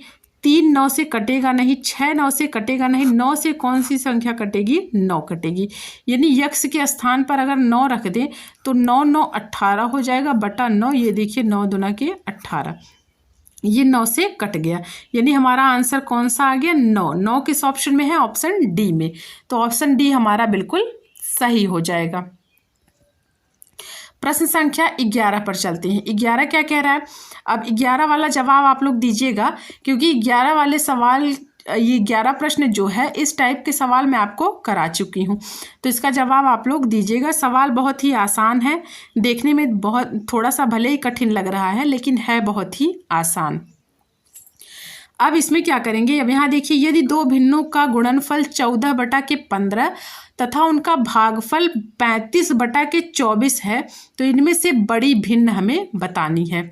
3 9 से कटेगा नहीं, 6 9 से कटेगा नहीं, 9 से कौन सी संख्या कटेगी? 9 कटेगी। यानी x के स्थान पर अगर 9 रख दें तो 9 9 18 हो जाएगा बटा 9। ये देखिए 9 दूना के 18, ये 9 से कट गया, यानी हमारा आंसर कौन सा आ गया? 9। 9 किस ऑप्शन में है? ऑप्शन डी में। तो ऑप्शन डी हमारा बिल्कुल सही हो जाएगा। प्रश्न संख्या 11 पर चलते हैं। 11 क्या कह रहा है? अब 11 वाला जवाब आप लोग दीजिएगा, क्योंकि 11 वाले सवाल, ये 11 प्रश्न जो है इस टाइप के सवाल मैं आपको करा चुकी हूँ, तो इसका जवाब आप लोग दीजिएगा। सवाल बहुत ही आसान है, देखने में बहुत थोड़ा सा भले ही कठिन लग रहा है लेकिन है बहुत ही आसान। अब इसमें क्या करेंगे? अब यहाँ देखिए, यदि दो भिन्नों का गुणनफल 14 बटा के 15 तथा उनका भागफल 35 बटा के 24 है तो इनमें से बड़ी भिन्न हमें बतानी है।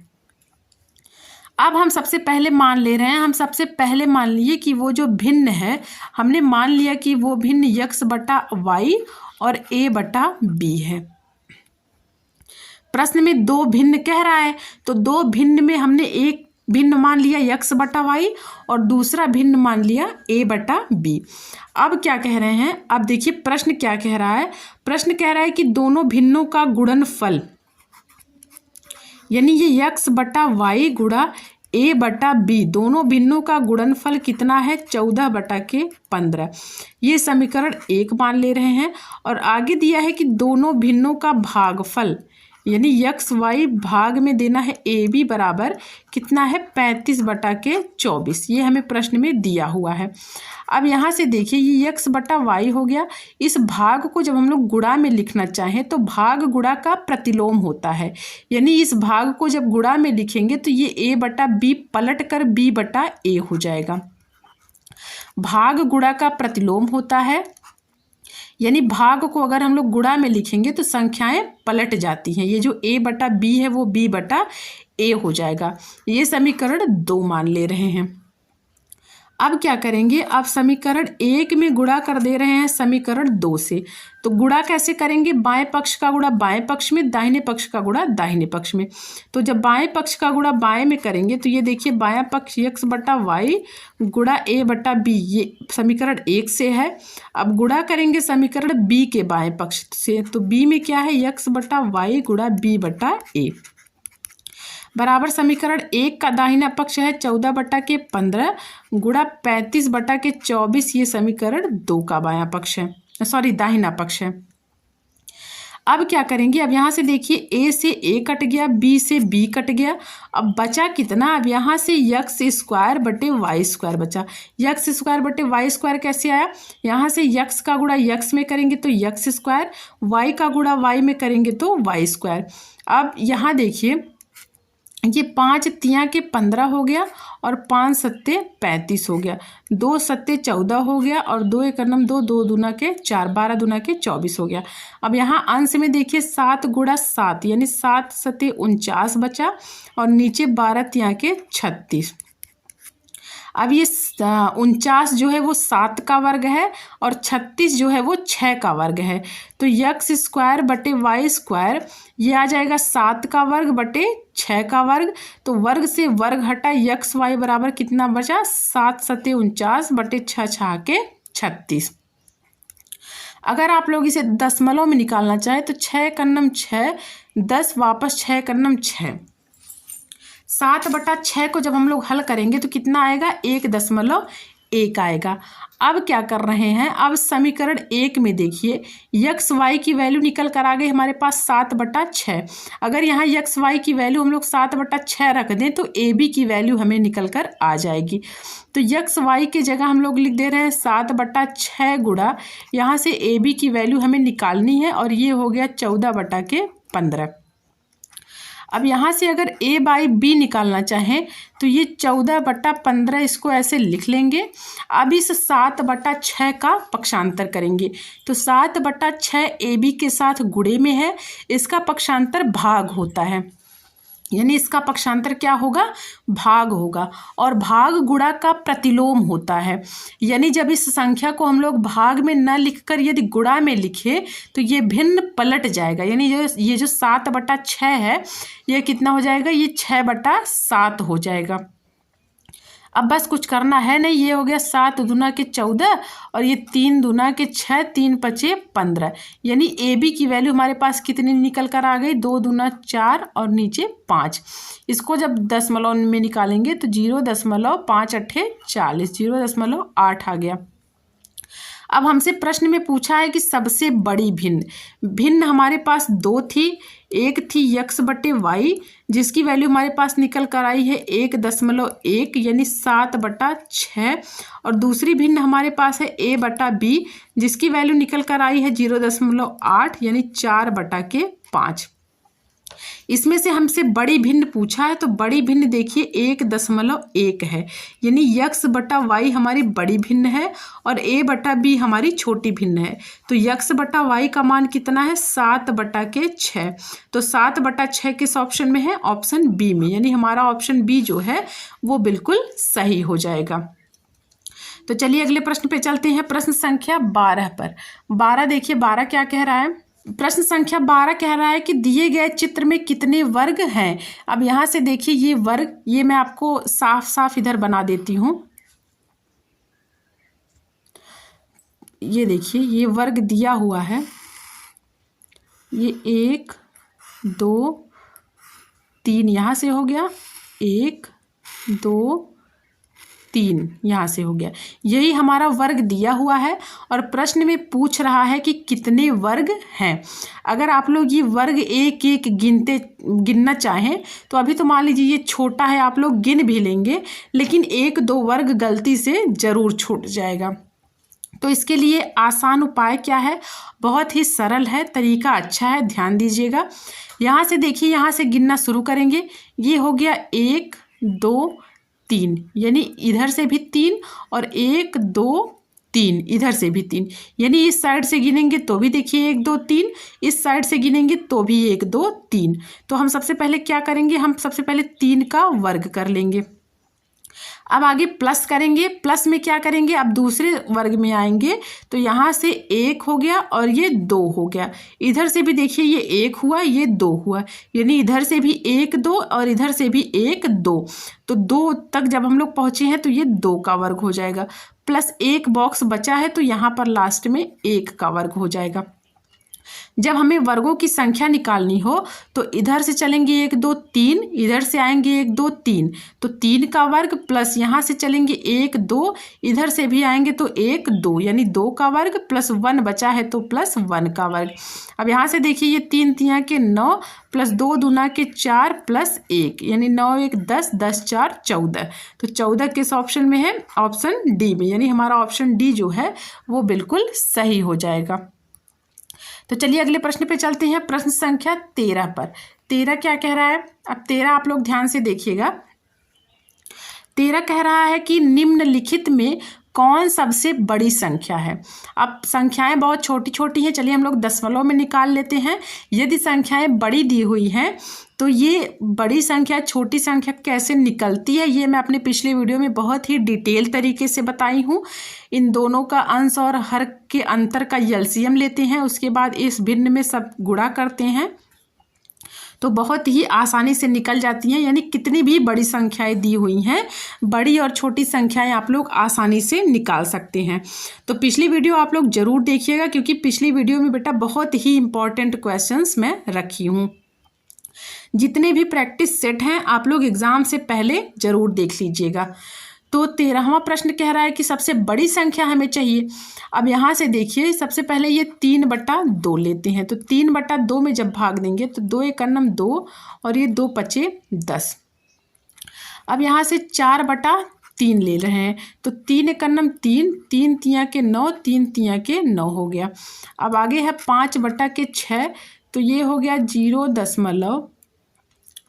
अब हम सबसे पहले मान ले रहे हैं, हम सबसे पहले मान लिए कि वो जो भिन्न है, हमने मान लिया कि वो भिन्न x बटा y और a बटा b है। प्रश्न में दो भिन्न कह रहा है, तो दो भिन्न में हमने एक भिन्न मान लिया x बटा y और दूसरा भिन्न मान लिया a बटा b। अब क्या कह रहे हैं? अब देखिए प्रश्न क्या कह रहा है। प्रश्न कह रहा है कि दोनों भिन्नों का गुणनफल, यानी ये x बटा y गुणा a बटा b, दोनों भिन्नों का गुणनफल कितना है? 14 बटा के 15। ये समीकरण 1 मान ले रहे हैं। और आगे दिया है कि दोनों भिन्नों का भागफल, यानी x y भाग में देना है a b बराबर कितना है? 35 बटा के 24। ये हमें प्रश्न में दिया हुआ है। अब यहाँ से देखिए ये x बटा y हो गया। इस भाग को जब हम लोग गुणा में लिखना चाहें तो भाग गुणा का प्रतिलोम होता है, यानी इस भाग को जब गुणा में लिखेंगे तो ये a बटा b पलट कर b बटा a हो जाएगा। भाग गुणा का प्रतिलोम होता है, यानी भाग को अगर हम लोग गुणा में लिखेंगे तो संख्याएं पलट जाती हैं। ये जो a बटा b है वो b बटा a हो जाएगा। ये समीकरण 2 मान ले रहे हैं। अब क्या करेंगे? अब समीकरण 1 में गुणा कर दे रहे हैं समीकरण 2 से। तो गुणा कैसे करेंगे? बाएं पक्ष का गुणा बाएं पक्ष में, दाहिने पक्ष का गुणा दाहिने पक्ष में। तो जब बाएं पक्ष का गुणा बाएं में करेंगे तो ये देखिए बायां पक्ष x बटा y गुणा a बटा b, ये समीकरण 1 से है। अब गुणा करेंगे समीकरण b के बाएं पक्ष से, तो b में क्या है? x बटा y गुणा b बटा a बराबर समीकरण 1 का दाहिना पक्ष है 14 बटा के 15 गुणा 35 बटा के 24। ये समीकरण 2 का बायां पक्ष है, सॉरी दाहिना पक्ष है। अब क्या करेंगे? अब यहाँ से देखिए a से a कट गया, b से b कट गया। अब बचा कितना? अब यहाँ से x स्क्वायर बटे y स्क्वायर बचा। x स्क्वायर बटे y स्क्वायर कैसे आया? यहाँ से x का गुणा x में करेंगे तो x स्क्वायर, y का गुणा y में करेंगे तो y स्क्वायर। अब यहाँ देखिए ये 5 तियाँ के 15 हो गया और 5 सत्ते 35 हो गया, 2 सत्ते 14 हो गया और 2 एक नम 2, 2 दूना के 4, 12 दूना के 24 हो गया। अब यहाँ अंश में देखिए 7 गुणा 7 यानी 7 सत्ते 49 बचा और नीचे 12 तियाँ के 36। अब ये 49 जो है वो 7 का वर्ग है और 36 जो है वो 6 का वर्ग है। तो x स्क्वायर बटे y स्क्वायर ये आ जाएगा 7 का वर्ग बटे 6 का वर्ग। तो वर्ग से वर्ग हटा x y बराबर कितना बचा? 7 सत्ते 49 बटे 6 6 के 36। अगर आप लोग इसे दशमलव में निकालना चाहें तो 6 कन्नम 6, 10 वापस 6 कन्नम 6, 7 बटा 6 को जब हम लोग हल करेंगे तो कितना आएगा? 1.1 1 आएगा। अब क्या कर रहे हैं, अब समीकरण 1 में देखिए यक्स वाई की वैल्यू निकल कर आ गई हमारे पास 7/6। अगर यहाँ यक्स वाई की वैल्यू हम लोग 7/6 रख दें तो ए बी की वैल्यू हमें निकल कर आ जाएगी। तो यक्स वाई की जगह हम लोग लिख दे रहे हैं 7/6 गुणा, यहाँ से ए बी की वैल्यू हमें निकालनी है और ये हो गया 14/15। अब यहाँ से अगर a बाई बी निकालना चाहें तो ये 14/15 इसको ऐसे लिख लेंगे। अब इस 7/6 का पक्षांतर करेंगे तो 7/6 ए बी के साथ गुणे में है, इसका पक्षांतर भाग होता है, यानी इसका पक्षांतर क्या होगा, भाग होगा। और भाग गुणा का प्रतिलोम होता है, यानी जब इस संख्या को हम लोग भाग में न लिखकर यदि गुणा में लिखे तो ये भिन्न पलट जाएगा, यानी ये जो 7/6 है ये कितना हो जाएगा, ये 6/7 हो जाएगा। अब बस कुछ करना है नहीं, ये हो गया 7 दूना के 14 और ये 3 दूना के 6, 3 पचे 15, यानी ए बी की वैल्यू हमारे पास कितनी निकल कर आ गई, 2 दूना 4 और नीचे 5। इसको जब दशमलव में निकालेंगे तो 0.5 अट्ठे 40, 0.8 आ गया। अब हमसे प्रश्न में पूछा है कि सबसे बड़ी भिन्न हमारे पास 2 थी, एक थी x/y जिसकी वैल्यू हमारे पास निकल कर आई है 1.1 यानी 7/6, और दूसरी भिन्न हमारे पास है a/b जिसकी वैल्यू निकल कर आई है 0.8 यानी 4/5। इसमें से हमसे बड़ी भिन्न पूछा है तो बड़ी भिन्न देखिए 1.1 है, यानी x/y हमारी बड़ी भिन्न है और a/b हमारी छोटी भिन्न है। तो x/y का मान कितना है, 7/6। तो 7/6 किस ऑप्शन में है, ऑप्शन बी में, यानी हमारा ऑप्शन बी जो है वो बिल्कुल सही हो जाएगा। तो चलिए अगले प्रश्न पे चलते हैं, प्रश्न संख्या 12 पर। 12 देखिए 12 क्या कह रहा है, प्रश्न संख्या 12 कह रहा है कि दिए गए चित्र में कितने वर्ग हैं। अब यहाँ से देखिए ये वर्ग, ये मैं आपको साफ साफ इधर बना देती हूँ। ये देखिए ये वर्ग दिया हुआ है, ये 1 2 3 यहाँ से हो गया, 1 2 3 यहाँ से हो गया, यही हमारा वर्ग दिया हुआ है और प्रश्न में पूछ रहा है कि कितने वर्ग हैं। अगर आप लोग ये वर्ग एक एक गिनना चाहें तो अभी तो मान लीजिए ये छोटा है, आप लोग गिन भी लेंगे, लेकिन 1-2 वर्ग गलती से ज़रूर छूट जाएगा। तो इसके लिए आसान उपाय क्या है, बहुत ही सरल है, तरीका अच्छा है, ध्यान दीजिएगा। यहाँ से देखिए, यहाँ से गिनना शुरू करेंगे, ये हो गया 1 2 3, यानी इधर से भी 3 और 1 2 3 इधर से भी 3, यानी इस साइड से गिनेंगे तो भी देखिए 1 2 3, इस साइड से गिनेंगे तो भी 1 2 3। तो हम सबसे पहले क्या करेंगे, हम सबसे पहले 3 का वर्ग कर लेंगे। अब आगे प्लस करेंगे, प्लस में क्या करेंगे, अब दूसरे वर्ग में आएंगे तो यहाँ से 1 हो गया और ये 2 हो गया, इधर से भी देखिए ये 1 हुआ, ये 2 हुआ, यानी इधर से भी 1 2 और इधर से भी 1 2। तो 2 तक जब हम लोग पहुँचे हैं तो ये 2 का वर्ग हो जाएगा, प्लस 1 बॉक्स बचा है तो यहाँ पर लास्ट में 1 का वर्ग हो जाएगा। जब हमें वर्गों की संख्या निकालनी हो तो इधर से चलेंगे 1 2 3, इधर से आएंगे 1 2 3, तो 3 का वर्ग, प्लस यहाँ से चलेंगे 1 2, इधर से भी आएंगे तो 1 2, यानी 2 का वर्ग, प्लस 1 बचा है तो प्लस 1 का वर्ग। अब यहाँ से देखिए ये 3 3 के 9 प्लस 2 दूना के 4 प्लस 1, यानी 9 1 10, 10 4 14। तो 14 किस ऑप्शन में है, ऑप्शन डी में, यानी हमारा ऑप्शन डी जो है वो बिल्कुल सही हो जाएगा। तो चलिए अगले प्रश्न पे चलते हैं, प्रश्न संख्या 13 पर। 13 क्या कह रहा है, अब 13 आप लोग ध्यान से देखिएगा। 13 कह रहा है कि निम्नलिखित में कौन सबसे बड़ी संख्या है। अब संख्याएं बहुत छोटी छोटी हैं, चलिए हम लोग दशमलव में निकाल लेते हैं। यदि संख्याएं बड़ी दी हुई हैं तो ये बड़ी संख्या छोटी संख्या कैसे निकलती है, ये मैं अपने पिछले वीडियो में बहुत ही डिटेल तरीके से बताई हूँ। इन दोनों का अंश और हर के अंतर का एलसीएम लेते हैं, उसके बाद इस भिन्न में सब गुणा करते हैं तो बहुत ही आसानी से निकल जाती हैं। यानी कितनी भी बड़ी संख्याएं दी हुई हैं, बड़ी और छोटी संख्याएं आप लोग आसानी से निकाल सकते हैं। तो पिछली वीडियो आप लोग ज़रूर देखिएगा, क्योंकि पिछली वीडियो में बेटा बहुत ही इंपॉर्टेंट क्वेश्चंस मैं रखी हूँ। जितने भी प्रैक्टिस सेट हैं आप लोग एग्ज़ाम से पहले ज़रूर देख लीजिएगा। तो 13वां प्रश्न कह रहा है कि सबसे बड़ी संख्या हमें चाहिए। अब यहाँ से देखिए, सबसे पहले ये 3/2 लेते हैं, तो 3/2 में जब भाग देंगे तो 2 × 2 और ये 2 × 10। अब यहाँ से 4/3 ले रहे हैं, तो 3 × 3, 3 × 9, 3 × 9 हो गया। अब आगे है 5/6, तो ये हो गया 0.6 ×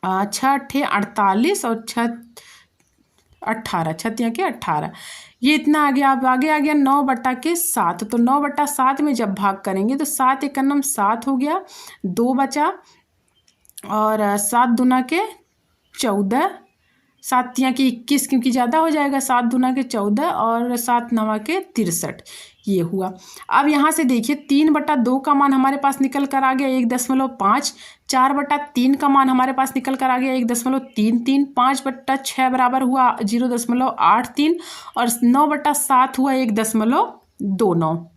48 और 6 18, 6 × 18, ये इतना आ गया। अब आगे आ गया 9/7, तो 9/7 में जब भाग करेंगे तो 7 × 7 हो गया, 2 बचा और 7 दूना के 14, 7 × 21 क्योंकि ज़्यादा हो जाएगा, 7 दूना के 14 और 7 9 के 63, ये हुआ। अब यहाँ से देखिए 3/2 का मान हमारे पास निकल कर आ गया 1.5, 4/3 का मान हमारे पास निकल कर आ गया 1.33, 5/6 बराबर हुआ 0.83 और 9/7 हुआ 1.29।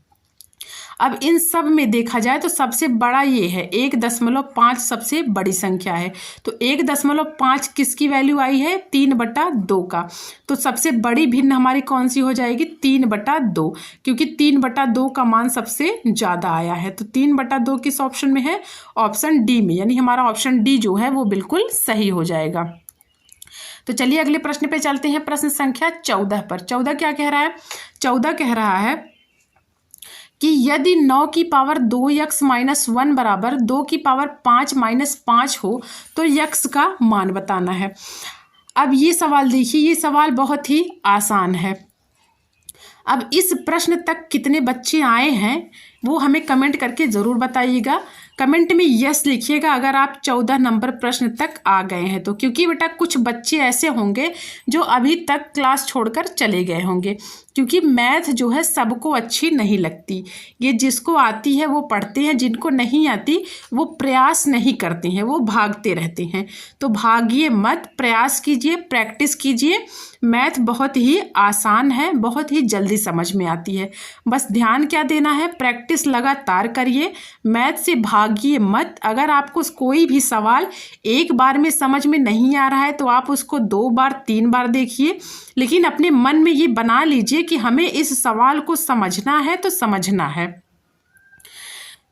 अब इन सब में देखा जाए तो सबसे बड़ा ये है 1.5 सबसे बड़ी संख्या है। तो 1.5 किसकी वैल्यू आई है? 3/2 का। तो सबसे बड़ी भिन्न हमारी कौन सी हो जाएगी? 3/2, क्योंकि 3/2 का मान सबसे ज़्यादा आया है। तो 3/2 किस ऑप्शन में है? ऑप्शन डी में, यानी हमारा ऑप्शन डी जो है वो बिल्कुल सही हो जाएगा। तो चलिए अगले प्रश्न पे चलते हैं, प्रश्न संख्या 14 पर। 14 क्या कह रहा है? 14 कह रहा है कि यदि 9 की पावर 2x - 1 बराबर 2 की पावर 5 - 5 हो तो x का मान बताना है। अब ये सवाल देखिए, ये सवाल बहुत ही आसान है। अब इस प्रश्न तक कितने बच्चे आए हैं वो हमें कमेंट करके ज़रूर बताइएगा। कमेंट में यस लिखिएगा अगर आप 14 नंबर प्रश्न तक आ गए हैं तो, क्योंकि बेटा कुछ बच्चे ऐसे होंगे जो अभी तक क्लास छोड़कर चले गए होंगे, क्योंकि मैथ जो है सबको अच्छी नहीं लगती। ये जिसको आती है वो पढ़ते हैं, जिनको नहीं आती वो प्रयास नहीं करते हैं, वो भागते रहते हैं। तो भागिए मत, प्रयास कीजिए, प्रैक्टिस कीजिए। मैथ बहुत ही आसान है, बहुत ही जल्दी समझ में आती है। बस ध्यान क्या देना है? प्रैक्टिस लगातार करिए, मैथ से भागिए मत। अगर आपको कोई भी सवाल एक बार में समझ में नहीं आ रहा है तो आप उसको 2 बार 3 बार देखिए, लेकिन अपने मन में ये बना लीजिए कि हमें इस सवाल को समझना है तो समझना है।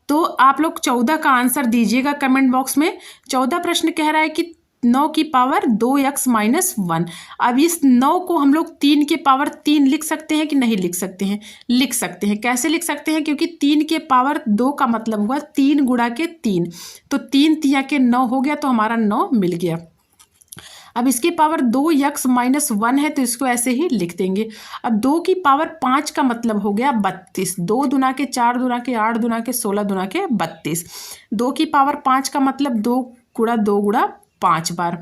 तो आप लोग 14 का आंसर दीजिएगा कमेंट बॉक्स में। 14 प्रश्न कह रहा है कि 9 की पावर 2x - 1। अब इस 9 को हम लोग 3 के पावर 3 लिख सकते हैं कि नहीं लिख सकते हैं? लिख सकते हैं। कैसे लिख सकते हैं? क्योंकि 3 के पावर 2 का मतलब हुआ 3 गुणा के 3, तो 3 तिया के 9 हो गया, तो हमारा 9 मिल गया। अब इसके पावर 2x - 1 है तो इसको ऐसे ही लिख देंगे। अब 2 की पावर 5 का मतलब हो गया 32, 2 दूना के 4 दूना के 8 दूना के 16 दूना के 32। 2 की पावर 5 का मतलब 2 गुणा 2 गुणा 5 बार।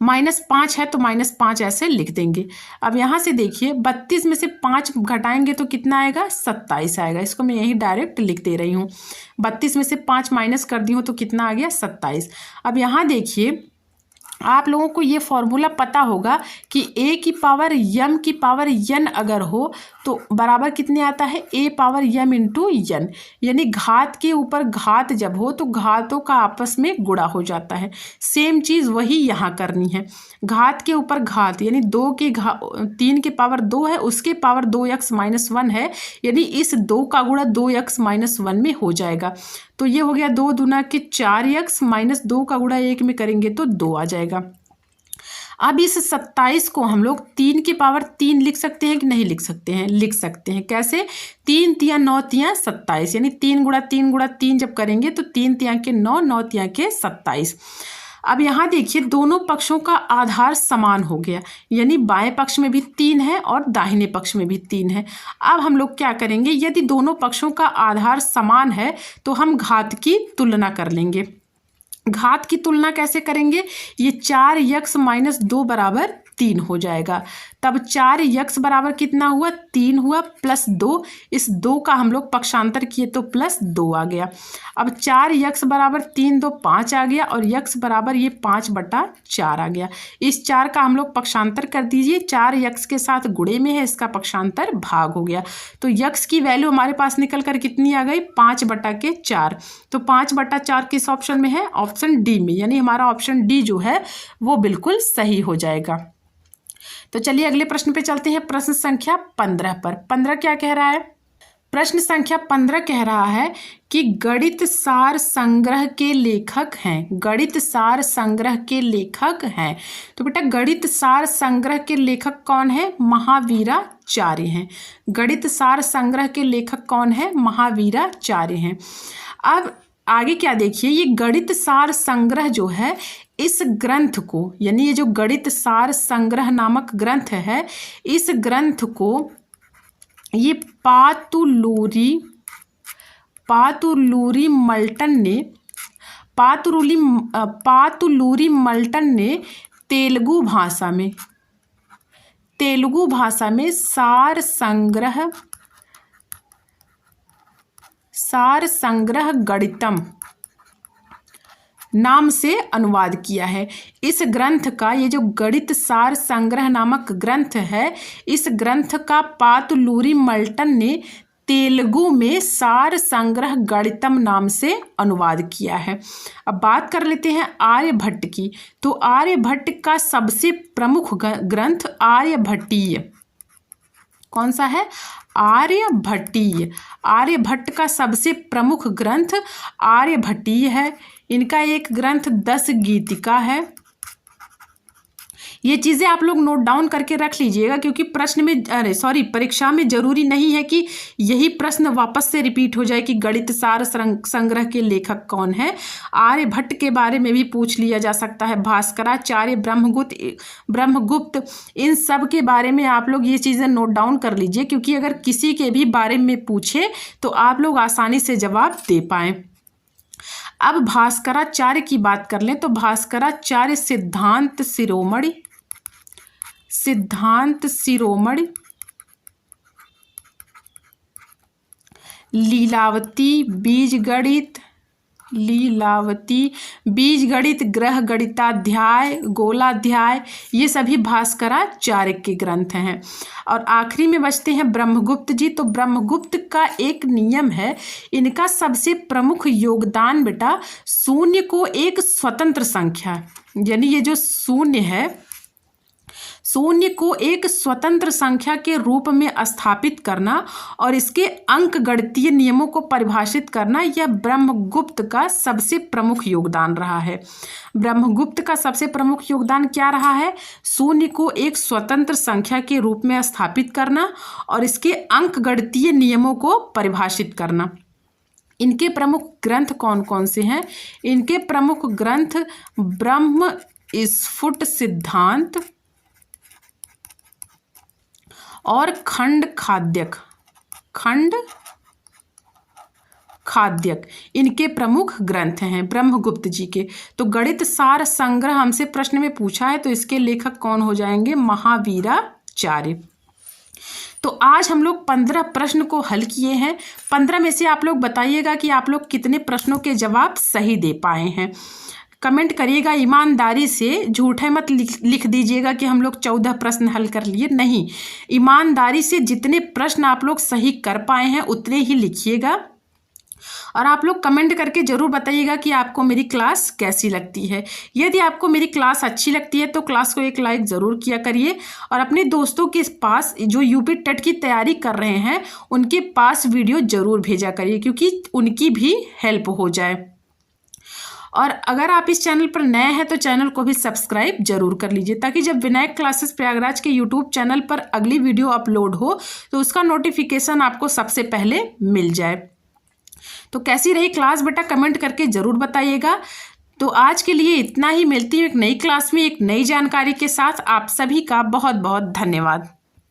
-5 है तो -5 ऐसे लिख देंगे। अब यहाँ से देखिए 32 में से 5 घटाएंगे तो कितना आएगा? 27 आएगा। इसको मैं यही डायरेक्ट लिख दे रही हूँ। 32 में से 5 माइनस कर दी हूँ तो कितना आ गया? 27। अब यहाँ देखिए आप लोगों को ये फॉर्मूला पता होगा कि a की पावर m की पावर n अगर हो तो बराबर कितने आता है? a power m into n, यानी घात के ऊपर घात जब हो तो घातों का आपस में गुणा हो जाता है। सेम चीज़ वही यहाँ करनी है। घात के ऊपर घात, यानी 3 के पावर 2 है, उसके पावर 2x - 1 है, यानी इस 2 का गुणा 2x - 1 में हो जाएगा। तो ये हो गया 2 दूना के 4x - 2 का गुणा 1 में करेंगे तो 2 आ जाएगा। अब इस 27 को हम लोग 3 के पावर 3 लिख सकते हैं कि नहीं लिख सकते हैं? लिख सकते हैं। कैसे? 3 तिया 9 तिया 27, यानी 3 गुणा 3 गुणा 3 जब करेंगे तो 3 तिया के 9, 9 तिया के 27। अब यहाँ देखिए दोनों पक्षों का आधार समान हो गया, यानी बाएं पक्ष में भी 3 है और दाहिने पक्ष में भी 3 है। अब हम लोग क्या करेंगे? यदि दोनों पक्षों का आधार समान है तो हम घात की तुलना कर लेंगे। घात की तुलना कैसे करेंगे? ये 4x - 2 बराबर 3 हो जाएगा। तब 4x बराबर कितना हुआ? 3 हुआ, प्लस 2, इस 2 का हम लोग पक्षांतर किए तो प्लस 2 आ गया। अब 4x बराबर 3 2 5 आ गया और x बराबर ये 5/4 आ गया। इस 4 का हम लोग पक्षांतर कर दीजिए, 4x के साथ गुणे में है, इसका पक्षांतर भाग हो गया। तो x की वैल्यू हमारे पास निकल कर कितनी आ गई? 5/4। तो 5/4 किस ऑप्शन में है? ऑप्शन डी में, यानी हमारा ऑप्शन डी जो है वो बिल्कुल सही हो जाएगा। तो चलिए अगले प्रश्न पे चलते हैं, प्रश्न संख्या 15 पर। 15 क्या कह रहा है? प्रश्न संख्या 15 कह रहा है कि गणित सार संग्रह के लेखक हैं। गणित सार संग्रह के लेखक हैं। तो बेटा गणित सार संग्रह के लेखक कौन है? महावीराचार्य हैं। गणित सार संग्रह के लेखक कौन है? महावीराचार्य हैं। अब आगे क्या देखिए, ये गणित सार संग्रह जो है इस ग्रंथ को, यानी ये जो गणित सार संग्रह नामक ग्रंथ है, इस ग्रंथ को ये पातुलूरी मल्टन ने तेलुगु भाषा में सार संग्रह गणितम नाम से अनुवाद किया है। इस ग्रंथ का, ये जो गणित सार संग्रह नामक ग्रंथ है, इस ग्रंथ का पातुलूरी मल्टन ने तेलुगु में सार संग्रह गणितम नाम से अनुवाद किया है। अब बात कर लेते हैं आर्यभट्ट की। तो आर्यभट्ट का सबसे प्रमुख ग्रंथ आर्यभट्टीय कौन सा है? आर्यभट्टीय। आर्यभट्ट का सबसे प्रमुख ग्रंथ आर्यभट्टीय है। इनका एक ग्रंथ 10 गीतिका है। ये चीज़ें आप लोग नोट डाउन करके रख लीजिएगा, क्योंकि परीक्षा में जरूरी नहीं है कि यही प्रश्न वापस से रिपीट हो जाए कि गणित सार संग्रह के लेखक कौन है। आर्यभट्ट के बारे में भी पूछ लिया जा सकता है, भास्कराचार्य, ब्रह्मगुप्त, इन सब के बारे में आप लोग ये चीज़ें नोट डाउन कर लीजिए, क्योंकि अगर किसी के भी बारे में पूछे तो आप लोग आसानी से जवाब दे पाएँ। अब भास्कराचार्य की बात कर लें तो भास्कराचार्य सिद्धांत शिरोमणि, लीलावती बीजगणित, ग्रह गणिताध्याय, गोलाध्याय, ये सभी भास्कराचार्य के ग्रंथ हैं। और आखिरी में बचते हैं ब्रह्मगुप्त जी। तो ब्रह्मगुप्त का एक नियम है, इनका सबसे प्रमुख योगदान बेटा शून्य को एक स्वतंत्र संख्या, यानी ये जो शून्य है, शून्य को एक स्वतंत्र संख्या के रूप में स्थापित करना और इसके अंकगणितीय नियमों को परिभाषित करना, यह ब्रह्मगुप्त का सबसे प्रमुख योगदान रहा है। ब्रह्मगुप्त का सबसे प्रमुख योगदान क्या रहा है? शून्य को एक स्वतंत्र संख्या के रूप में स्थापित करना और इसके अंकगणितीय नियमों को परिभाषित करना। इनके प्रमुख ग्रंथ कौन कौन से हैं? इनके प्रमुख ग्रंथ ब्रह्म स्फुट सिद्धांत और खंड खाद्यक इनके प्रमुख ग्रंथ हैं ब्रह्मगुप्त जी के। तो गणित सार संग्रह हमसे प्रश्न में पूछा है, तो इसके लेखक कौन हो जाएंगे? महावीराचार्य। तो आज हम लोग 15 प्रश्न को हल किए हैं। 15 में से आप लोग बताइएगा कि आप लोग कितने प्रश्नों के जवाब सही दे पाए हैं। कमेंट करिएगा ईमानदारी से, झूठे मत लिख दीजिएगा कि हम लोग 14 प्रश्न हल कर लिए। नहीं, ईमानदारी से जितने प्रश्न आप लोग सही कर पाए हैं उतने ही लिखिएगा। और आप लोग कमेंट करके ज़रूर बताइएगा कि आपको मेरी क्लास कैसी लगती है। यदि आपको मेरी क्लास अच्छी लगती है तो क्लास को एक लाइक ज़रूर किया करिए और अपने दोस्तों के पास जो यूपी टेट की तैयारी कर रहे हैं उनके पास वीडियो ज़रूर भेजा करिए, क्योंकि उनकी भी हेल्प हो जाए। और अगर आप इस चैनल पर नए हैं तो चैनल को भी सब्सक्राइब जरूर कर लीजिए, ताकि जब विनायक क्लासेस प्रयागराज के यूट्यूब चैनल पर अगली वीडियो अपलोड हो तो उसका नोटिफिकेशन आपको सबसे पहले मिल जाए। तो कैसी रही क्लास बेटा, कमेंट करके ज़रूर बताइएगा। तो आज के लिए इतना ही, मिलती हूँ एक नई क्लास में एक नई जानकारी के साथ। आप सभी का बहुत बहुत धन्यवाद।